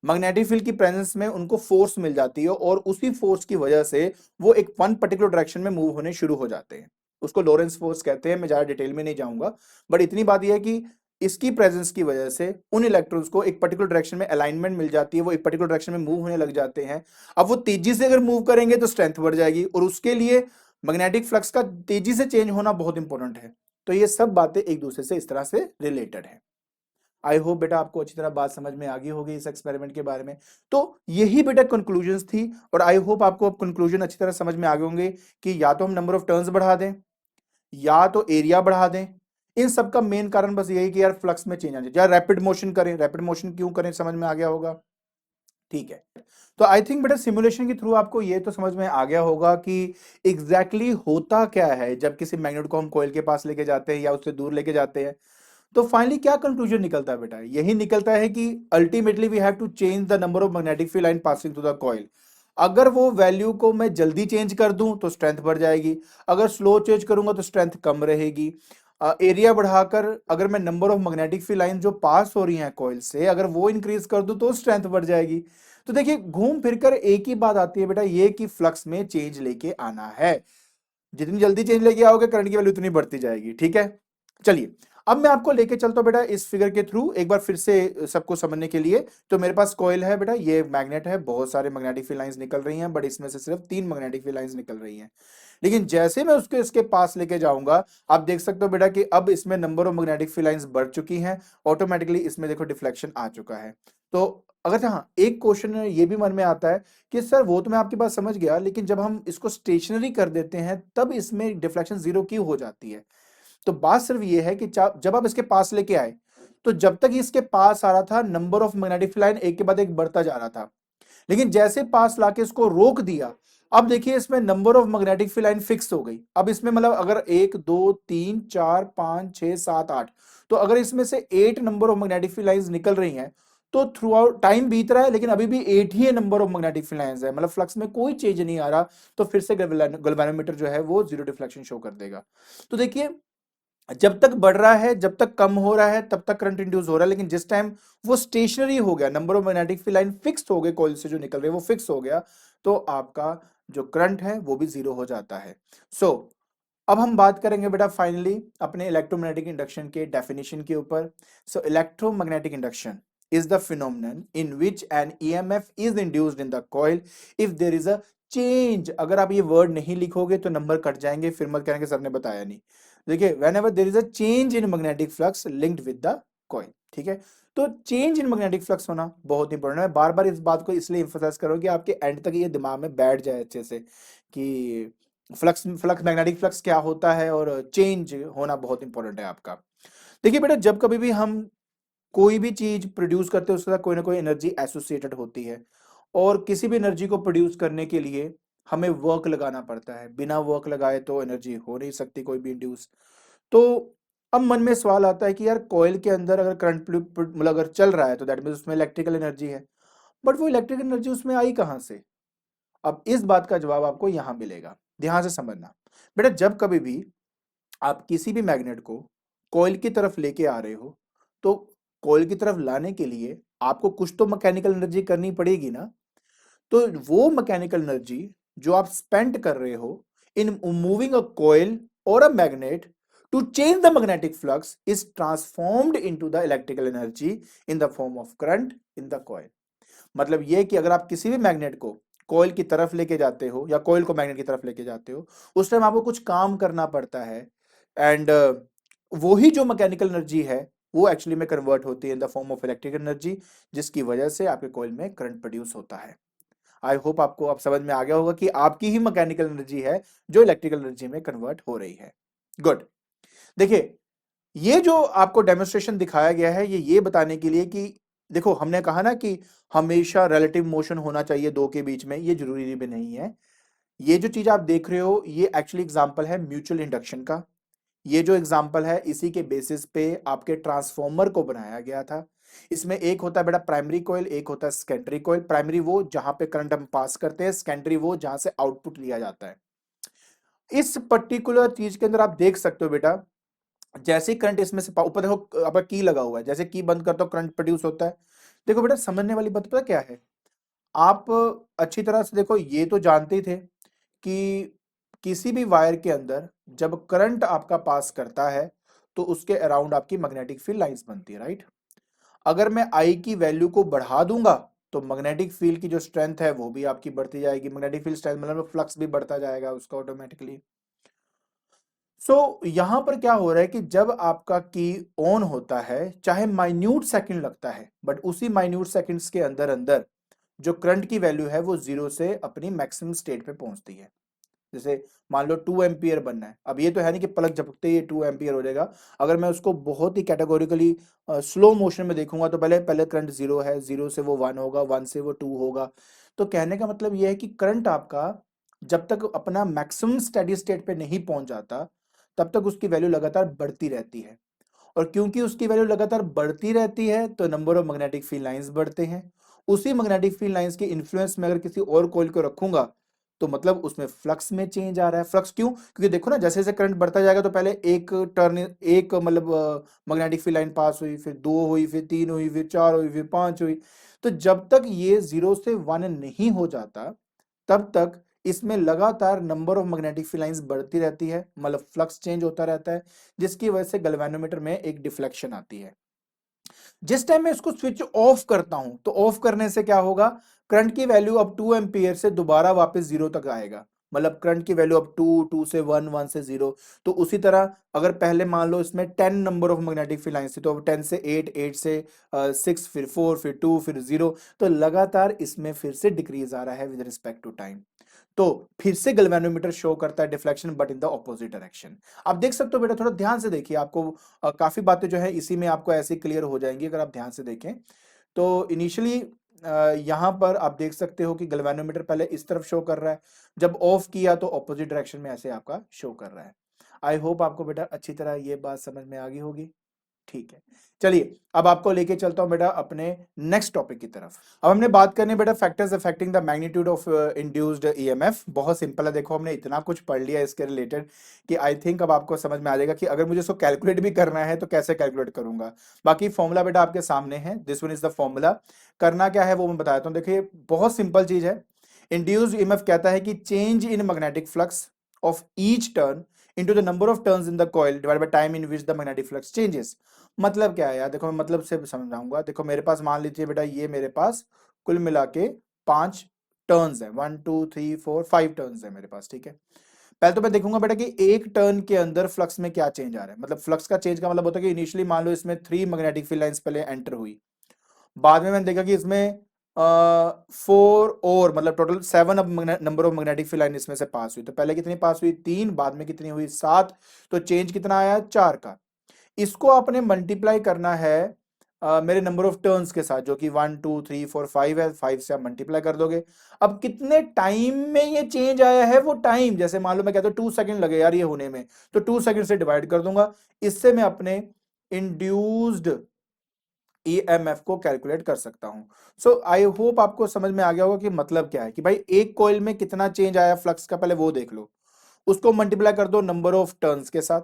मैग्नेटिक फील्ड की प्रेजेंस में उनको फोर्स मिल जाती है, और उसी फोर्स की वजह से वो एक वन पर्टिकुलर डायरेक्शन में मूव होने शुरू हो जाते हैं। उसको लॉरेंस फोर्स कहते हैं, मैं ज्यादा डिटेल में नहीं जाऊंगा। बट इतनी बात यह है कि इसकी प्रेजेंस की वजह से उन इलेक्ट्रॉन्स को एक पर्टिकुलर डायरेक्शन में अलाइनमेंट मिल जाती है, वो एक पर्टिकुलर डायरेक्शन में मूव होने लग जाते हैं। अब वो तेजी से अगर मूव करेंगे तो स्ट्रेंथ बढ़ जाएगी, और उसके लिए मैग्नेटिक फ्लक्स का तेजी से चेंज होना बहुत इंपॉर्टेंट है। तो ये सब बातें एक दूसरे से इस तरह से रिलेटेड है। आई होप बेटा आपको अच्छी तरह बात समझ में आ गई होगी इस एक्सपेरिमेंट के बारे में। तो यही बेटा कंक्लूजन्स थी, और आई होप आपको अब कंक्लूजन अच्छी तरह समझ में आ गए होंगे कि या तो हम नंबर ऑफ टर्न्स बढ़ा दें, या तो एरिया बढ़ा दें। इन सब का मेन कारण बस यही कि यार फ्लक्स में चेंज आ जाए, या रैपिड मोशन करें। रैपिड मोशन क्यों करें, समझ में आ गया होगा, ठीक है। तो आई थिंक बेटा सिमुलेशन के थ्रू आपको ये तो समझ में आ गया होगा कि एग्जैक्टली होता क्या है जब किसी मैग्नेट को हम कॉइल के पास लेके जाते हैं या उससे दूर लेके जाते हैं। तो फाइनली क्या कंक्लूजन निकलता है बेटा, यही निकलता है कि ultimately we have to change the number of magnetic field line passing through the coil. अगर वो वैल्यू को मैं जल्दी चेंज कर दूं तो स्ट्रेंथ बढ़ जाएगी, अगर स्लो चेंज करूंगा तो स्ट्रेंथ कम रहेगी। एरिया बढ़ाकर अगर मैं number of magnetic field line जो पास हो रही हैं कॉइल से, अगर वो इंक्रीज कर दूं तो स्ट्रेंथ बढ़ जाएगी। तो देखिए, घूम फिरकर एक ही बात आती है बेटा, ये कि फ्लक्स में चेंज लेके आना है। जितनी जल्दी चेंज लेके आओगे करंट की वैल्यू उतनी बढ़ती जाएगी, ठीक है। चलिए, अब मैं आपको लेके चलता हूं बेटा इस फिगर के थ्रू एक बार फिर से सबको समझने के लिए। तो मेरे पास कॉइल है बेटा, ये मैग्नेट है, बहुत सारे मैग्नेटिक फील्ड लाइंस निकल रही हैं, बट इसमें से सिर्फ 3 मैग्नेटिक फील्ड लाइंस निकल रही हैं। लेकिन जैसे मैं उसके इसके पास लेके जाऊंगा, आप देख सकते हो बेटा कि अब इसमें number of magnetic field lines बढ़ चुकी हैं, ऑटोमेटिकली इसमें देखो डिफ्लेक्शन आ चुका है। तो अगर हाँ, एक क्वेश्चन ये भी मन में आता है कि सर वो तो मैं आपकी बात समझ गया, लेकिन जब हम इसको स्टेशनरी कर देते हैं तब इसमें डिफ्लेक्शन जीरो क्यों हो जाती है। तो बात सिर्फ ये है कि जब आप इसके पास लेके आए, तो जब तक इसके पास आ रहा था number of magnetic field line एक के बाद एक बढ़ता जा रहा था। लेकिन जैसे पास लाके इसको रोक दिया, अब देखिए इसमें number of magnetic field line fix हो गई। अब इसमें मतलब अगर 1 2 3 4 5 6 7 8, तो अगर इसमें से 8 number of magnetic field lines निकल रही हैं, तो थ्रू आउट टाइम बीत रहा है लेकिन अभी भी 8 ही number of magnetic field lines है, मतलब फ्लक्स में कोई चेंज नहीं आ रहा। तो फिर से गैल्वेनोमीटर जो है वो जीरो डिफ्लेक्शन शो कर देगा। तो देखिए, जब तक बढ़ रहा है, जब तक कम हो रहा है, तब तक करंट इंड्यूस हो रहा है, लेकिन जिस टाइम वो स्टेशनरी हो गया, number of magnetic field line fix हो गए, कॉइल से जो निकल रहे हैं वो फिक्स हो गया, तो आपका जो करंट है वो भी जीरो हो जाता है। सो अब हम बात करेंगे बेटा फाइनली अपने इलेक्ट्रोमैग्नेटिक इंडक्शन के डेफिनेशन के ऊपर। So electromagnetic induction is the phenomenon in which an EMF is induced in the coil if there is a change। अगर आप ये वर्ड नहीं लिखोगे तो नंबर कट जाएंगे, फिर मत कहना कि सर ने बताया नहीं। देखिए, whenever there is a change in magnetic flux linked with the coil, ठीक है। तो चेंज इन मैग्नेटिक फ्लक्स होना बहुत इंपॉर्टेंट है। बार बार इस बात को इसलिए इंफोसाइज करो कि आपके एंड तक ये दिमाग में बैठ जाए अच्छे से कि फ्लक्स फ्लक्स मैग्नेटिक फ्लक्स क्या होता है और चेंज होना बहुत इंपॉर्टेंट है आपका। देखिए बेटा, जब कभी भी हम कोई भी चीज प्रोड्यूस करते हैं उसके साथ कोई ना कोई एनर्जी एसोसिएटेड होती है, और किसी भी एनर्जी को प्रोड्यूस करने के लिए हमें वर्क लगाना पड़ता है। बिना वर्क लगाए तो एनर्जी हो नहीं सकती कोई भी इंड्यूस। तो अब मन में सवाल आता है कि यार कॉइल के अंदर अगर करंट मतलब अगर चल रहा है तो दैट मीन्स उसमें इलेक्ट्रिकल एनर्जी है, बट वो इलेक्ट्रिकल एनर्जी उसमें आई कहाँ से? अब इस बात का जवाब आपको यहां मिलेगा, ध्यान से समझना। बेटा, जब कभी भी आप किसी भी मैग्नेट को कॉइल की तरफ लेके आ रहे हो तो कॉइल की तरफ लाने के लिए आपको कुछ तो मैकेनिकल एनर्जी करनी पड़ेगी ना। तो वो मैकेनिकल एनर्जी जो आप स्पेंड कर रहे हो इन मूविंग अ कॉइल और a magnet to change the magnetic flux is transformed into the electrical energy in the form of current in the coil. मतलब यह कि अगर आप किसी भी मैग्नेट को कॉइल की तरफ लेके जाते हो या कॉइल को मैग्नेट की तरफ लेके जाते हो, उस टाइम आपको कुछ काम करना पड़ता है, एंड वही जो मैकेनिकल एनर्जी है वो एक्चुअली में कन्वर्ट होती है इन the form of electrical energy, जिसकी वजह से आपके कॉइल में करंट प्रोड्यूस होता है। आई होप आपको अब समझ में आ गया होगा कि आपकी ही मैकेनिकल एनर्जी है जो इलेक्ट्रिकल एनर्जी में कन्वर्ट हो रही है। गुड। देखिए, ये जो आपको डेमोन्स्ट्रेशन दिखाया गया है ये बताने के लिए कि देखो, हमने कहा ना कि हमेशा रिलेटिव मोशन होना चाहिए दो के बीच में, ये जरूरी भी नहीं है। ये जो चीज आप देख रहे हो ये एक्चुअली एग्जांपल है म्यूचुअल इंडक्शन का। ये जो एग्जांपल है इसी के बेसिस पे आपके ट्रांसफॉर्मर को बनाया गया था। इसमें एक होता है बेटा प्राइमरी कॉइल, एक होता है सेकेंडरी कॉइल। प्राइमरी वो जहां पे करंट हम पास करते हैं, सेकेंडरी वो जहां से आउटपुट लिया जाता है। इस पर्टिकुलर चीज के अंदर आप देख सकते हो बेटा, जैसे ही करंट इसमें से ऊपर देखो आपका की लगा हुआ है, जैसे की बंद करते हो करंट प्रोड्यूस होता है। देखो बेटा, समझने वाली बात पता क्या है, आप अच्छी तरह से देखो, ये तो जानते ही थे कि किसी भी वायर के अंदर जब करंट आपका पास करता है तो उसके अराउंड आपकी मैग्नेटिक फील्ड लाइंस बनती है, राइट। अगर मैं आई की वैल्यू को बढ़ा दूंगा तो मैग्नेटिक फील्ड की जो स्ट्रेंथ है वो भी आपकी बढ़ती जाएगी। मैग्नेटिक फील्ड स्ट्रेंथ मतलब फ्लक्स भी बढ़ता जाएगा उसका ऑटोमेटिकली। सो यहां पर क्या हो रहा है कि जब आपका की ऑन होता है, चाहे माइन्यूट सेकंड लगता है, बट उसी माइन्यूट सेकंड्स के अंदर अंदर जो करंट की वैल्यू है वो जीरो से अपनी मैक्सिमम स्टेट पे पहुंचती है। जैसे मान लो 2 एम्पियर बनना है, अब ये तो है नहीं कि पलक झपकते ही 2 एम्पियर हो जाएगा। अगर मैं उसको बहुत ही कैटेगोरिकली स्लो मोशन में देखूंगा तो पहले पहले करंट जीरो है, जीरो से वो वन होगा, वन से वो टू होगा। तो कहने का मतलब ये है कि करंट आपका जब तक अपना मैक्सिमम स्टेडी स्टेट पे नहीं पहुंच जाता तब तक उसकी वैल्यू लगातार बढ़ती रहती है। और क्योंकि उसकी वैल्यू लगातार बढ़ती रहती है तो number of magnetic field lines बढ़ते हैं। उसी मैग्नेटिक फील्ड लाइंस के इन्फ्लुएंस में अगर किसी और कॉइल को रखूंगा तो मतलब उसमें फ्लक्स में चेंज आ रहा है। फ्लक्स क्यों? क्योंकि देखो ना, जैसे जैसे करंट बढ़ता जाएगा तो पहले एक टर्न, एक मतलब मैग्नेटिक फील्ड लाइन पास हुई, फिर दो हुई, फिर तीन हुई, फिर चार हुई, फिर पांच हुई। तो जब तक ये जीरो से वन नहीं हो जाता तब तक इसमें लगातार number of magnetic field lines बढ़ती रहती है, मतलब फ्लक्स चेंज होता रहता है, जिसकी वजह से गैल्वेनोमीटर में एक डिफ्लेक्शन आती है। जिस टाइम मैं इसको स्विच ऑफ करता हूं तो ऑफ करने से क्या होगा, करंट की वैल्यू अब 2 एम्पियर से दोबारा वापस जीरो तक आएगा। मतलब करंट की वैल्यू अब 2, 2 से 1, 1 से 0। तो उसी तरह अगर पहले मान लो इसमें 10 number of magnetic field lines थी तो अब 10 से 8, 8 से 6, फिर 4, फिर 2, फिर 0। तो लगातार इसमें फिर से डिक्रीज आ रहा है विद रिस्पेक्ट टू टाइम। तो फिर से गैल्वेनोमीटर शो करता है deflection but in the opposite direction. आप देख सकते हो बेटा, थोड़ा ध्यान से देखिए, आपको काफी बातें जो है इसी में आपको ऐसे क्लियर हो जाएंगी अगर आप ध्यान से देखें। तो इनिशियली यहां पर आप देख सकते हो कि गैल्वेनोमीटर पहले इस तरफ शो कर रहा है, जब ऑफ किया तो ऑपोजिट डायरेक्शन में ऐसे आपका शो कर रहा है। आई होप आपको बेटा अच्छी तरह ये बात समझ में आ गई होगी। ठीक है, चलिए अब आपको लेके चलता हूं बेटा अपने नेक्स्ट टॉपिक की तरफ। अब हमने बात करनी है बेटा factors affecting the magnitude of induced EMF. बहुत सिंपल है, देखो हमने इतना कुछ पढ़ लिया इसके रिलेटेड कि आई थिंक अब आपको समझ में आ जाएगा कि अगर मुझे इसको कैलकुलेट भी करना है तो कैसे कैलकुलेट करूंगा। बाकी फॉर्मूला बेटा आपके सामने है, this one is the formula. करना क्या है वो मैं बताता हूं। देखिए, बहुत सिंपल चीज है। इंड्यूस्ड ईएमएफ कहता है कि change in magnetic flux of each turn into the number of turns in the coil divided by time in which the magnetic flux changes। मतलब क्या है यार, देखो मैं मतलब से समझाऊंगा। देखो मेरे पास मान लीजिए बेटा, ये मेरे पास कुल मिला के 5 टर्न्स है, 1 2 3 4 5 टर्न्स है मेरे पास, ठीक है। पहले तो मैं देखूंगा बेटा कि एक टर्न के अंदर फ्लक्स में क्या चेंज आ रहा है। मतलब फ्लक्स का चेंज का मतलब होता है कि इनिशियली मान लो इसमें 3 मैग्नेटिक फील्ड लाइंस पहले एंटर हुई, बाद में मैंने देखा कि इसमें 4 और मतलब टोटल 7 अब number of magnetic field line इसमें से पास हुई। तो पहले कितनी पास हुई, 3, बाद में कितनी हुई, 7। तो चेंज कितना आया, 4 का। इसको आपने मल्टीप्लाई करना है मेरे नंबर ऑफ टर्न्स के साथ, जो कि 1 2 3 4 5 है। 5 से आप मल्टीप्लाई कर दोगे। अब कितने टाइम में ये चेंज आया है, वो टाइम जैसे मान लो मैं कहता हूं 2 सेकंड लगे यार ये होने में, तो 2 सेकंड से डिवाइड कर दूंगा। इससे मैं अपने इंड्यूस्ड ईएमएफ को कैलकुलेट कर सकता हूं। सो आई होप आपको समझ में आ गया होगा कि मतलब क्या है, कि भाई एक कॉइल में कितना चेंज आया फ्लक्स का, पहले वो देख लो, उसको मल्टीप्लाई कर दो नंबर ऑफ टर्न्स के साथ,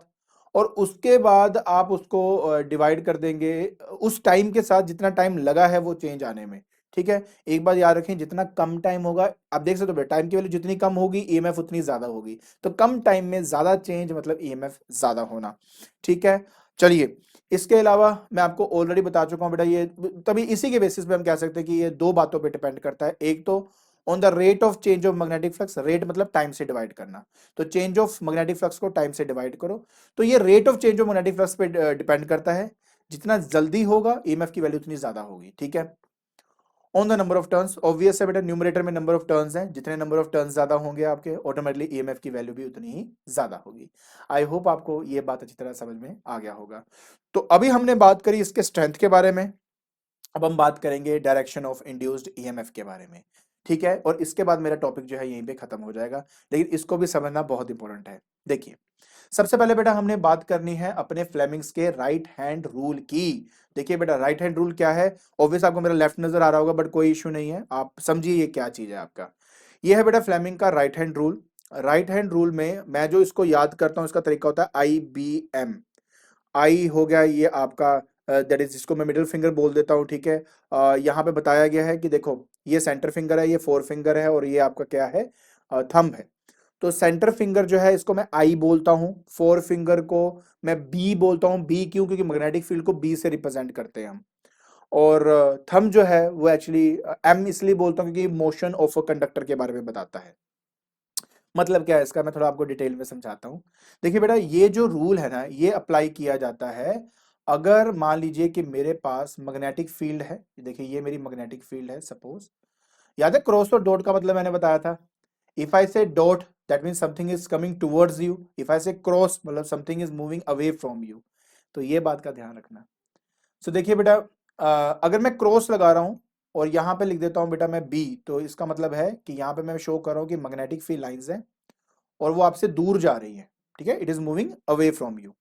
और उसके बाद आप उसको डिवाइड कर देंगे उस टाइम के साथ जितना टाइम लगा है वो चेंज आने में। ठीक है, एक बात याद रखें, जितना कम टाइम होगा, आप देख सकते हो टाइम की वैल्यू जितनी कम होगी ईएमएफ उतनी ज्यादा होगी। तो कम टाइम में ज्यादा चेंज मतलब ईएमएफ ज्यादा होना। ठीक है, चलिए इसके अलावा मैं आपको ऑलरेडी बता चुका हूं बेटा, ये तभी इसी के बेसिस पे हम कह सकते हैं कि ये दो बातों पे डिपेंड करता है। एक तो on the rate of change of magnetic flux, rate मतलब टाइम से डिवाइड करना, तो चेंज ऑफ मैग्नेटिक फ्लक्स को टाइम से डिवाइड करो, तो ये rate of change of magnetic flux पे डिपेंड करता है। जितना जल्दी होगा ईएमएफ की वैल्यू उतनी ज्यादा होगी। ठीक है, on the number of turns, obvious है बेटा, न्यूमरेटर में नंबर ऑफ टर्न्स हैं, जितने नंबर ऑफ टर्न्स ज्यादा होंगे आपके ऑटोमेटिकली ईएमएफ की वैल्यू भी उतनी ही ज्यादा होगी। आई होप आपको ये बात अच्छी तरह समझ में आ गया होगा। तो अभी हमने बात करी इसके स्ट्रेंथ के बारे में, अब हम बात करेंगे डायरेक्शन ऑफ इंड्यूस्ड ईएमएफ के बारे में। ठीक है, और इसके बाद मेरा टॉपिक जो है यहीं पे खत्म हो जाएगा, लेकिन इसको भी समझना बहुत इंपॉर्टेंट है। देखिए सबसे पहले बेटा हमने बात करनी है अपने फ्लेमिंग्स के राइट हैंड रूल की। देखिए बेटा राइट हैंड रूल क्या है, ऑब्वियस आपको मेरा लेफ्ट नजर आ रहा होगा, बट कोई इशू नहीं है, आप समझिए ये क्या चीज है आपका। ये है बेटा फ्लेमिंग का right hand rule. Right hand rule में मैं जो इसको याद करता हूं, इसका तरीका होता है IBM। आई हो गया ये आपका, दैट इज जिसको मैं मिडिल फिंगर बोल देता हूँ। ठीक है, यहाँ पे बताया गया है कि देखो ये सेंटर फिंगर है, ये फोर फिंगर है, और ये आपका क्या है, थंब है। तो सेंटर फिंगर जो है इसको मैं आई बोलता हूं, फोर फिंगर को मैं बी बोलता हूं। बी क्यों, क्योंकि मैग्नेटिक फील्ड को बी से रिप्रेजेंट करते हैं हम। और थंब जो है वो एक्चुअली एम इसलिए बोलता हूं क्योंकि मोशन ऑफ अ कंडक्टर के बारे में बताता है। मतलब क्या है इसका, मैं थोड़ा आपको डिटेल में समझाता हूं। देखिए बेटा ये जो रूल है ना, ये अप्लाई किया जाता है अगर मान लीजिए कि मेरे पास मैग्नेटिक फील्ड है। देखिए ये मेरी मैग्नेटिक फील्ड है सपोज, याद है क्रॉस और डॉट का मतलब मैंने बताया था। If I say dot, that means something is coming towards you. If I say cross, मतलब something is moving away from you. तो ये बात का ध्यान रखना। सो देखिए बेटा, अगर मैं क्रॉस लगा रहा हूं और यहां पे लिख देता हूं बेटा मैं बी, तो इसका मतलब है कि यहां पे मैं शो कर रहा हूं कि मैग्नेटिक फील्ड लाइंस हैं और वो आपसे दूर जा रही है। ठीक है, it is moving away from you.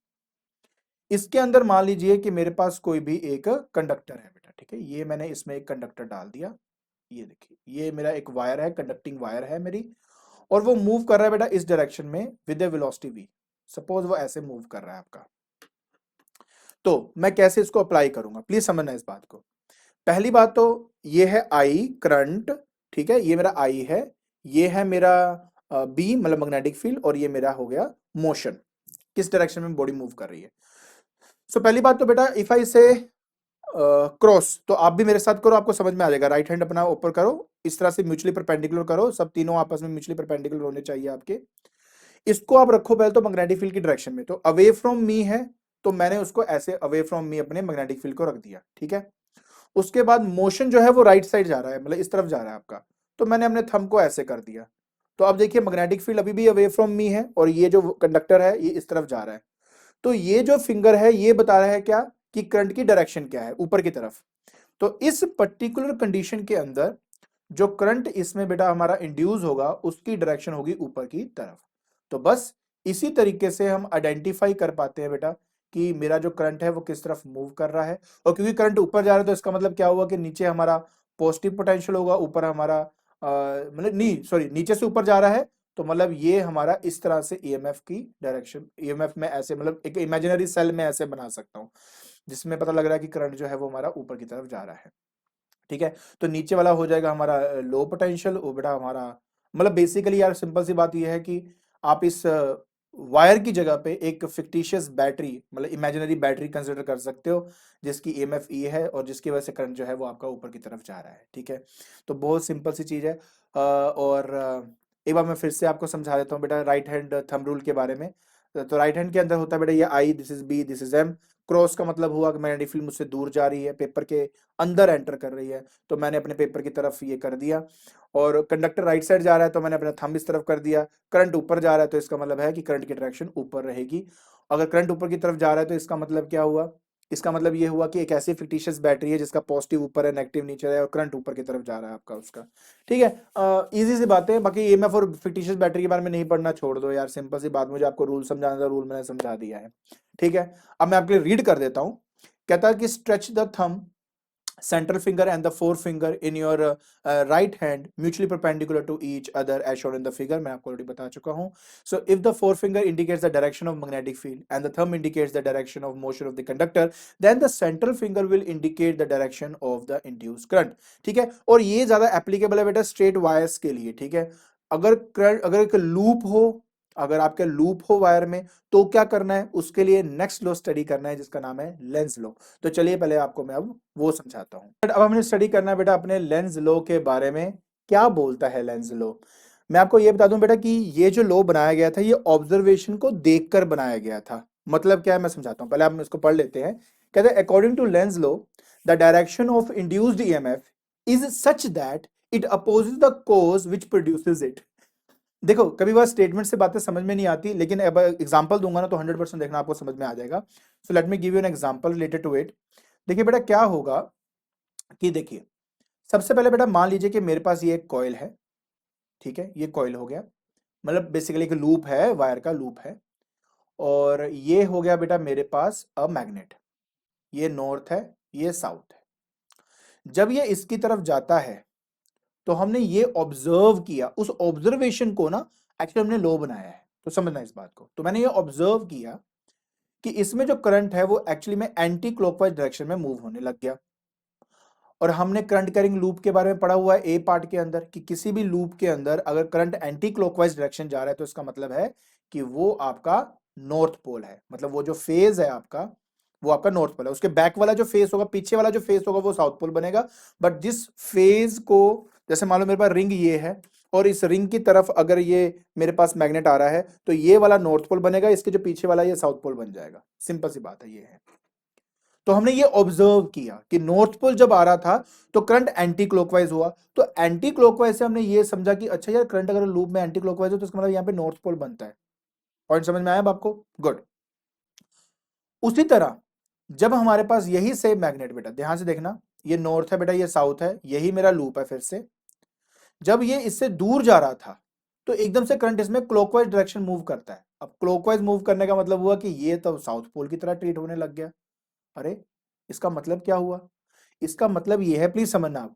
इसके अंदर मान लीजिए कि मेरे पास कोई भी एक कंडक्टर है बेटा। ठीक है, ये मैंने इसमें एक कंडक्टर डाल दिया। ये देखिए ये मेरा एक वायर है, कंडक्टिंग वायर है मेरी, और वो मूव कर रहा है बेटा इस डायरेक्शन में विद वेलोसिटी v। सपोज वो ऐसे मूव कर रहा है आपका। तो मैं कैसे इसको अप्लाई करूंगा, प्लीज समझना इस बात को। पहली बात तो ये है आई करंट। ठीक है, ये मेरा आई है, ये है मेरा बी मतलब मैग्नेटिक फील्ड, और ये मेरा हो गया मोशन, किस डायरेक्शन में बॉडी मूव कर रही है। सो पहली बात तो बेटा इफ आई से क्रॉस, तो आप भी मेरे साथ करो, आपको समझ में आ जाएगा। राइट हैंड अपना ऊपर करो, इस तरह से म्यूचुअली परपेंडिकुलर करो, सब तीनों आपस में म्यूचुअली परपेंडिकुलर होने चाहिए आपके। इसको आप रखो पहले तो मैग्नेटिक फील्ड की डायरेक्शन में, तो अवे फ्रॉम मी है, तो मैंने उसको ऐसे अवे फ्रॉम मी अपने मैग्नेटिक फील्ड को रख दिया। ठीक है, उसके बाद मोशन जो है वो राइट साइड जा रहा है, मतलब इस तरफ जा रहा है आपका, तो मैंने अपने थंब को ऐसे कर दिया। तो अब देखिए मैग्नेटिक फील्ड अभी भी अवे फ्रॉम मी है, और ये जो कंडक्टर है ये इस तरफ जा रहा है। तो ये जो फिंगर है ये बता रहा है क्या, कि करंट की डायरेक्शन क्या है, ऊपर की तरफ। तो इस पर्टिकुलर कंडीशन के अंदर जो करंट इसमें बेटा हमारा इंड्यूस होगा उसकी डायरेक्शन होगी ऊपर की तरफ। तो बस इसी तरीके से हम आइडेंटिफाई कर पाते हैं बेटा कि मेरा जो करंट है वो किस तरफ मूव कर रहा है। और क्योंकि करंट ऊपर जा रहा है तो इसका मतलब क्या हुआ कि नीचे हमारा पॉजिटिव पोटेंशियल होगा, ऊपर हमारा मतलब नहीं सॉरी नीचे से ऊपर जा रहा है, तो मतलब ये हमारा इस तरह से ईएमएफ की डायरेक्शन, ईएमएफ में ऐसे मतलब एक इमेजिनरी सेल में ऐसे बना सकता हूं, जिसमें पता लग रहा है कि करंट जो है वो हमारा ऊपर की तरफ जा रहा है। ठीक है, तो नीचे वाला हो जाएगा हमारा लो पोटेंशियल, वो बेटा हमारा मतलब बेसिकली यार सिंपल सी बात ये है कि आप इस वायर की जगह पे एक फिक्टिशियस बैटरी मतलब इमेजिनरी बैटरी कंसिडर कर सकते हो, जिसकी ईएमएफ ई है और जिसकी वजह से करंट जो है वो आपका ऊपर की तरफ जा रहा है। ठीक है, तो बहुत सिंपल सी चीज है। और एक बार मैं फिर से आपको समझा देता हूँ बेटा राइट हैंड थंब रूल के बारे में। तो राइट हैंड के अंदर होता है बेटा ये I, this is B, this is M. Cross का मतलब हुआ कि मैग्नेटिक फील्ड मुझसे दूर जा रही है, पेपर के अंदर एंटर कर रही है, तो मैंने अपने पेपर की तरफ ये कर दिया। और कंडक्टर राइट साइड जा रहा है तो मैंने अपना थंब इस तरफ कर दिया। करंट ऊपर जा रहा है तो इसका मतलब है कि करंट की डायरेक्शन ऊपर रहेगी। अगर करंट ऊपर की तरफ जा रहा है तो इसका मतलब क्या हुआ, इसका मतलब ये हुआ कि एक ऐसी फिक्टिशियस बैटरी है जिसका पॉजिटिव ऊपर है, नेगेटिव नीचे है और करंट ऊपर की तरफ जा रहा है आपका उसका। ठीक है, इजी सी बात है। बाकी ईएमएफ और फिक्टिशियस बैटरी के बारे में नहीं पढ़ना, छोड़ दो यार, सिंपल सी बात, मुझे आपको रूल समझाना था, रूल मैंने समझा दिया है। ठीक है, अब मैं आपके लिए रीड कर देता हूं। कहता है कि stretch the thumb center finger and the forefinger in your right hand mutually perpendicular to each other as shown in the figure। मैं आपको ऑलरेडी बता चुका हूं। So if the forefinger indicates the direction of magnetic field and the thumb indicates the direction of motion of the conductor, then the central finger will indicate the direction of the induced current। ठीक है, और ये ज्यादा applicable है बेटा straight wires के लिए। ठीक है, अगर करंट, अगर एक लूप हो, अगर आपके लूप हो वायर में, तो क्या करना है, उसके लिए नेक्स्ट लॉ स्टडी करना है जिसका नाम है लेंज लॉ। तो चलिए पहले आपको मैं अब वो समझाता हूं। अब हमने स्टडी करना है बेटा अपने लेंज लॉ के बारे में। क्या बोलता है लेंज लॉ? मैं आपको ये बता दूं बेटा कि ये जो लॉ बनाया गया था ये ऑब्जर्वेशन को देखकर बनाया गया था। मतलब क्या है मैं समझाता हूं, पहले आप इसको पढ़ लेते हैं। कहते हैं according to Lenz law the direction of induced EMF is such that it opposes the cause which produces it. देखो कभी बार स्टेटमेंट से बातें समझ में नहीं आती, लेकिन अब एग्जांपल दूंगा ना तो 100% देखना आपको समझ में आ जाएगा। So let me give you an example related to it. देखिए बेटा क्या होगा कि देखिए सबसे पहले बेटा मान लीजिए कि मेरे पास ये एक कॉइल है। ठीक है, ये कॉइल हो गया, मतलब बेसिकली एक लूप है, वायर का लूप है। और ये हो गया बेटा मेरे पास अ मैग्नेट, ये नॉर्थ है, ये साउथ है। जब ये इसकी तरफ जाता है तो हमने ये ऑब्जर्व किया, उस ऑब्जर्वेशन को ना एक्चुअली हमने लॉ बनाया है, तो समझना इस बात को। तो मैंने ये ऑब्जर्व किया कि इसमें जो करंट है वो एक्चुअली में एंटी क्लॉकवाइज डायरेक्शन में मूव होने लग गया। और हमने करंट कैरिंग लूप के बारे में पढ़ा हुआ है ए पार्ट के अंदर कि किसी भी लूप के अंदर अगर करंट एंटी क्लॉकवाइज डायरेक्शन जा रहा है तो इसका मतलब है कि वो आपका नॉर्थ पोल है, मतलब वो जो फेज है आपका वो आपका नॉर्थ पोल है। उसके बैक वाला जो फेस होगा, पीछे वाला जो फेस होगा वो साउथ पोल बनेगा। बट जिस फेज को, जैसे मान लो मेरे पास रिंग ये है और इस रिंग की तरफ अगर ये मेरे पास मैग्नेट आ रहा है तो ये वाला नॉर्थ पोल बनेगा, इसके जो पीछे वाला ये साउथ पोल बन जाएगा। सिंपल सी बात है ये है। तो हमने ये ऑब्जर्व किया कि नॉर्थ पोल जब आ रहा था तो करंट एंटी क्लॉकवाइज हुआ। तो एंटी क्लॉकवाइज से हमने ये समझा कि अच्छा यार करंट अगर लूप में एंटी क्लॉकवाइज हो तो इसका मतलब यहाँ पे नॉर्थ पोल बनता है। पॉइंट समझ में आया अब आपको? गुड। उसी तरह जब हमारे पास यही सेम मैग्नेट, बेटा ध्यान से देखना, ये नॉर्थ है बेटा, ये साउथ है, यही मेरा लूप है। फिर से जब ये इससे दूर जा रहा था तो एकदम से करंट इसमें क्लॉकवाइज डायरेक्शन मूव करता है। अब क्लॉकवाइज मूव करने का मतलब हुआ कि ये तो साउथ पोल की तरह ट्रीट होने लग गया। अरे इसका मतलब क्या हुआ? इसका मतलब ये है, प्लीज समझना आप,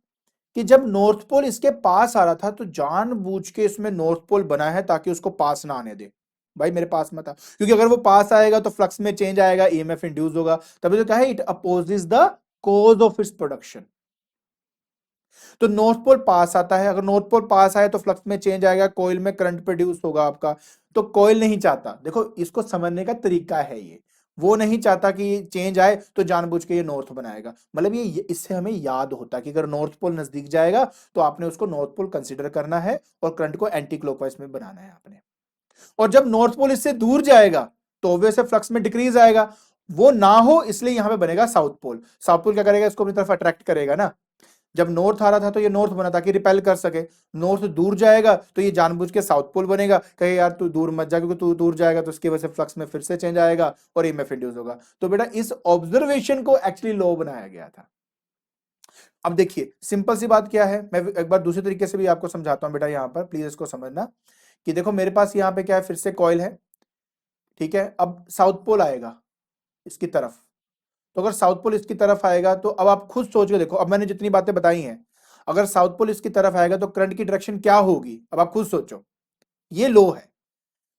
कि जब नॉर्थ पोल इसके पास आ रहा था तो जानबूझ के इसमें नॉर्थ पोल बना है ताकि उसको पास ना आने दे। भाई मेरे पास मत आ, क्योंकि अगर वो पास आएगा तो फ्लक्स में चेंज आएगा, ईएमएफ इंड्यूस होगा। तभी तो कहा है it opposes the cause of its production. तो नॉर्थ पोल पास आता है, अगर नॉर्थ पोल पास आए तो फ्लक्स में चेंज आएगा, कॉइल में करंट प्रोड्यूस होगा आपका। तो कॉइल नहीं चाहता, देखो इसको समझने का तरीका है ये, वो नहीं चाहता कि चेंज आए तो जानबूझ के ये नॉर्थ बनाएगा। मतलब ये इससे हमें याद होता है कि अगर नॉर्थ पोल नजदीक जाएगा तो आपने उसको नॉर्थ पोल कंसीडर करना है और करंट को एंटी क्लॉकवाइज में बनाना है आपने। और जब नॉर्थ पोल इससे दूर जाएगा तो ऑब्वियसली फ्लक्स में डिक्रीज आएगा, वो ना हो इसलिए यहां पे बनेगा साउथ पोल। साउथ पोल क्या करेगा, इसको अपनी तरफ अट्रैक्ट करेगा ना। जब नॉर्थ आ रहा था तो ये नॉर्थ बना ताकि रिपेल कर सके। नॉर्थ दूर जाएगा तो ये जानबूझ के साउथ पोल बनेगा, कहे यार तू दूर मत जा, क्योंकि तू दूर जाएगा तो उसकी वजह से फ्लक्स में फिर से चेंज आएगा और ईएमएफ इंड्यूस होगा। तो बेटा इस ऑब्जर्वेशन को एक्चुअली लॉ बनाया गया था। अब देखिए सिंपल सी बात क्या है, मैं एक बार दूसरे तरीके से भी आपको समझाता हूं बेटा, यहां पर प्लीज इसको समझना कि देखो मेरे पास यहां पे क्या है, फिर से कॉइल है। ठीक है, अब साउथ पोल आएगा इसकी तरफ, तो अगर साउथ पोल इसकी तरफ आएगा तो अब आप खुद सोच के देखो, अब मैंने जितनी बातें बताई हैं, अगर साउथ पोल इसकी तरफ आएगा तो करंट की डायरेक्शन क्या होगी, अब आप खुद सोचो। ये लो है,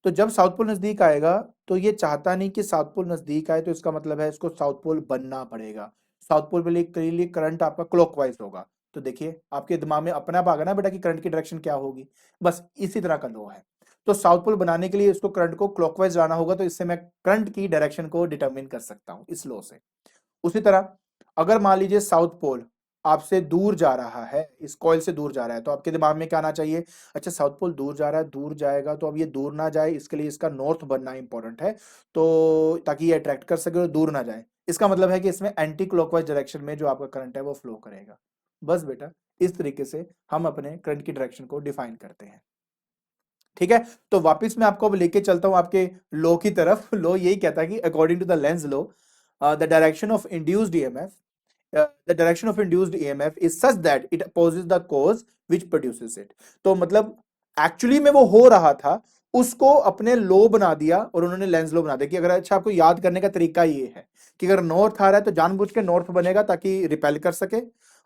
तो जब साउथ पोल नजदीक आएगा तो ये चाहता नहीं कि साउथ पोल नजदीक आए, तो इसका मतलब है इसको साउथ पोल बनना पड़ेगा। साउथ पोल के लिए करंट आपका क्लॉकवाइज होगा। तो देखिए आपके दिमाग में अपने आप आ गया ना बेटा कि करंट की डायरेक्शन क्या होगी, बस इसी तरह का लो है। तो साउथ पोल बनाने के लिए इसको करंट को क्लॉकवाइज लाना होगा, तो इससे मैं करंट की डायरेक्शन को डिटरमिन कर सकता हूं इस लॉ से। उसी तरह अगर मान लीजिए साउथ पोल आपसे दूर जा रहा है, इस कॉइल से दूर जा रहा है, तो आपके दिमाग में क्या आना चाहिए, अच्छा साउथ पोल दूर जा रहा है, दूर जाएगा तो अब ये दूर ना जाए, इसके लिए इसका नॉर्थ बनना इंपॉर्टेंट है, तो ताकि ये अट्रैक्ट कर सके और दूर ना जाए। इसका मतलब है कि इसमें एंटी क्लॉकवाइज डायरेक्शन में जो आपका करंट है वो फ्लो करेगा। बस बेटा इस तरीके से हम अपने करंट की डायरेक्शन को डिफाइन करते हैं। ठीक है, तो वापस मैं आपको अब लेके चलता हूं आपके लो की तरफ। लो यही कहता है कि according to the Lenz law, the direction of induced EMF, the direction of induced EMF is such that it opposes the cause which produces it। तो मतलब एक्चुअली में वो हो रहा था, उसको अपने लो बना दिया और उन्होंने लेंस लो बना दिया। कि अगर अच्छा आपको याद करने का तरीका ये है कि अगर नॉर्थ आ रहा है तो जानबूझ के नॉर्थ बनेगा ताकि रिपेल कर सके,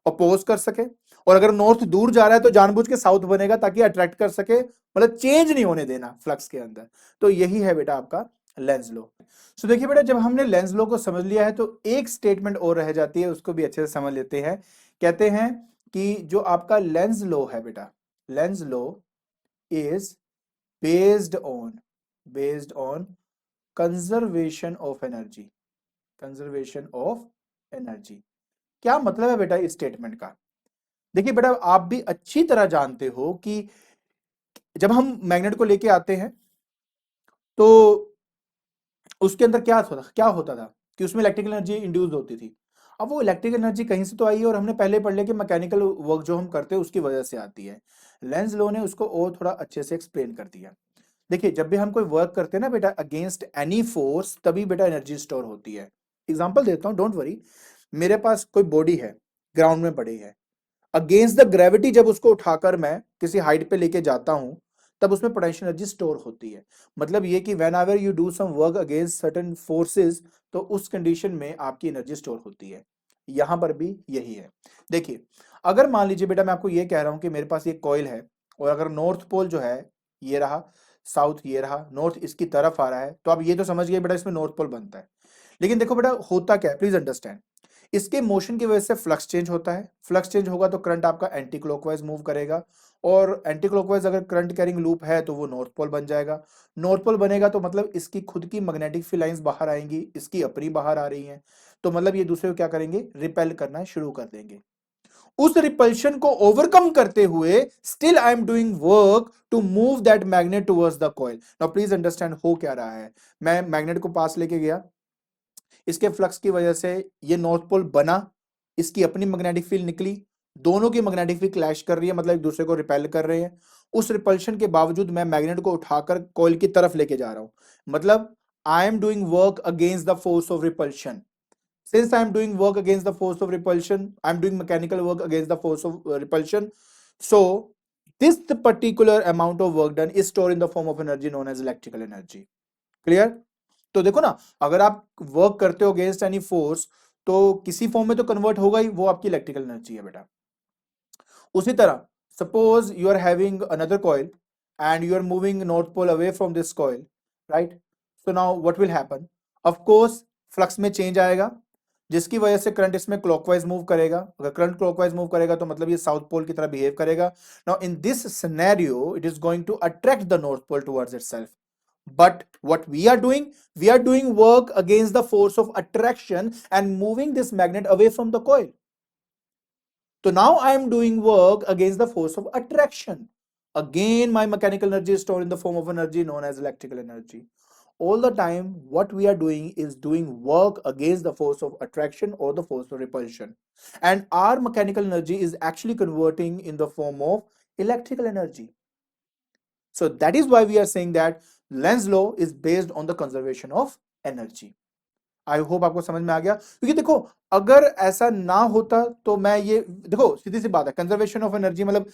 अपोज कर सके, और अगर नॉर्थ दूर जा रहा है तो जानबूझ के साउथ बनेगा ताकि अट्रैक्ट कर सके, मतलब चेंज नहीं होने देना फ्लक्स के अंदर। तो यही है बेटा आपका लेंस लो। सो देखिए बेटा, जब हमने लेंस लो को समझ लिया है तो एक स्टेटमेंट और रह जाती है, उसको भी अच्छे से समझ लेते हैं। कहते हैं कि जो आपका लेंस लो है बेटा, lens low is based on conservation of energy, conservation of energy. क्या मतलब है बेटा इस स्टेटमेंट का? देखिए बेटा, आप भी अच्छी तरह जानते हो कि जब हम मैग्नेट को लेके आते हैं तो उसके अंदर क्या होता था कि उसमें इलेक्ट्रिकल एनर्जी इंड्यूस होती थी। अब वो इलेक्ट्रिकल एनर्जी कहीं से तो आई है, और हमने पहले पढ़ लिया कि मैकेनिकल वर्क जो हम करते हैं उसकी वजह से आती है। लेंस लो ने उसको और थोड़ा अच्छे से एक्सप्लेन कर दिया। देखिए, जब भी हम कोई वर्क करते हैं ना बेटा अगेंस्ट एनी फोर्स, तभी बेटा एनर्जी स्टोर होती है। एग्जाम्पल देता हूँ, डोंट वरी। मेरे पास कोई बॉडी है, ग्राउंड में पड़ी है, अगेंस्ट द ग्रेविटी जब उसको उठाकर मैं किसी हाइट पे लेके जाता हूं, तब उसमें पोटेंशियल एनर्जी स्टोर होती है। मतलब ये कि whenever you do some work against certain forces, तो उस कंडीशन में आपकी एनर्जी स्टोर होती है। यहां पर भी यही है। देखिए, अगर मान लीजिए बेटा मैं आपको ये कह रहा हूं कि मेरे पास ये कॉइल है, और अगर नॉर्थ पोल जो है ये रहा, साउथ ये रहा, नॉर्थ इसकी तरफ आ रहा है, तो आप ये तो समझ गए बेटा इसमें नॉर्थ पोल बनता है। लेकिन देखो बेटा होता क्या है, प्लीज अंडरस्टैंड। इसके मोशन की वजह से फ्लक्स चेंज होता है, फ्लक्स चेंज होगा तो करंट आपका एंटी क्लॉकवाइज मूव करेगा, और एंटी क्लॉकवाइज अगर करंट कैरिंग लूप है तो वो नॉर्थ पोल बन जाएगा। नॉर्थ पोल बनेगा तो मतलब इसकी खुद की मैग्नेटिक फील्ड लाइंस बाहर आएंगी, इसकी अपनी बाहर आ रही हैं, तो मतलब ये दूसरे को क्या करेंगे, रिपेल करना शुरू कर देंगे। उस रिपल्शन को ओवरकम करते हुए still I am doing work to move that magnet towards the coil. Now please understand हो क्या रहा है। मैं मैग्नेट को पास लेके गया, इसके फ्लक्स की वजह से ये नॉर्थ पोल बना, इसकी अपनी मैग्नेटिक फील्ड निकली, दोनों की मैग्नेटिक फील्ड क्लैश कर रही है, मतलब एक दूसरे को रिपेल कर रहे हैं। उस रिपल्शन के बावजूद मैं मैग्नेट को उठाकर कॉइल की तरफ लेके जा रहा हूं, मतलब आई am doing work against the force of repulsion. Since I am doing work against the force of repulsion, I am doing mechanical work against the force of repulsion. So, this particular amount of work done is stored in the form of energy known as electrical energy. Clear? तो देखो ना, अगर आप work करते हो against any force, तो किसी form में तो कन्वर्ट होगा ही, वो आपकी इलेक्ट्रिकल एनर्जी है बेटा। उसी तरह suppose you are having another coil and you are moving north pole away from this coil, right? So now what will happen, of course flux में चेंज आएगा, जिसकी वजह से करंट इसमें क्लॉकवाइज मूव करेगा। अगर करंट क्लॉकवाइज मूव करेगा तो मतलब ये साउथ पोल की तरह बिहेव करेगा। Now in this scenario it is going to attract the north pole towards itself. But what we are doing work against the force of attraction and moving this magnet away from the coil. So now I am doing work against the force of attraction. Again, my mechanical energy is stored in the form of energy known as electrical energy. All the time, what we are doing is doing work against the force of attraction or the force of repulsion. And our mechanical energy is actually converting in the form of electrical energy. So that is why we are saying that Lenz law is based on the conservation of energy. I hope आपको समझ में आ गया। क्योंकि देखो, अगर ऐसा ना होता तो मैं ये, देखो सीधी सी बात है, कंजर्वेशन ऑफ एनर्जी मतलब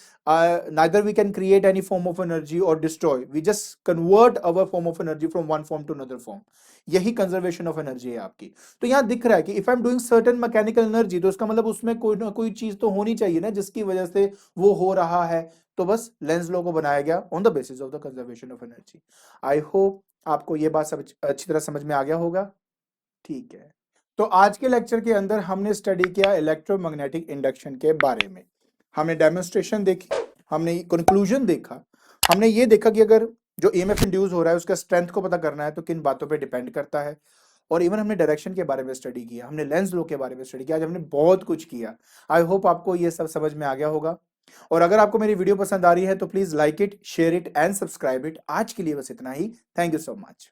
neither we can create any form of energy और destroy, we just convert our form of energy from one form to another form. यही कंजर्वेशन ऑफ एनर्जी है आपकी। तो यहां दिख रहा है कि if I am doing certain mechanical energy, तो इसका मतलब उसमें कोई ना कोई चीज तो होनी चाहिए ना जिसकी वजह से वो हो रहा है। तो बस लेंज लॉ को बनाया गया on the basis of the conservation of energy. I hope आपको ये बात अच्छी तरह समझ में आ गया होगा। ठीक है, तो आज के लेक्चर के अंदर हमने स्टडी किया इलेक्ट्रोमैग्नेटिक इंडक्शन के बारे में। हमने डेमोन्स्ट्रेशन देखी, हमने कंक्लूजन देखा, हमने ये देखा कि अगर जो ईएमएफ इंड्यूस हो रहा है उसका स्ट्रेंथ को पता करना है तो किन बातों पे डिपेंड करता है। और इवन हमने डायरेक्शन के बारे में स्टडी किया, हमने लेंस लो के बारे में स्टडी किया, आज हमने बहुत कुछ किया। आई होप आपको ये सब समझ में आ गया होगा। और अगर आपको मेरी वीडियो पसंद आ रही है तो please like it, share it and subscribe it. आज के लिए बस इतना ही। Thank you so much.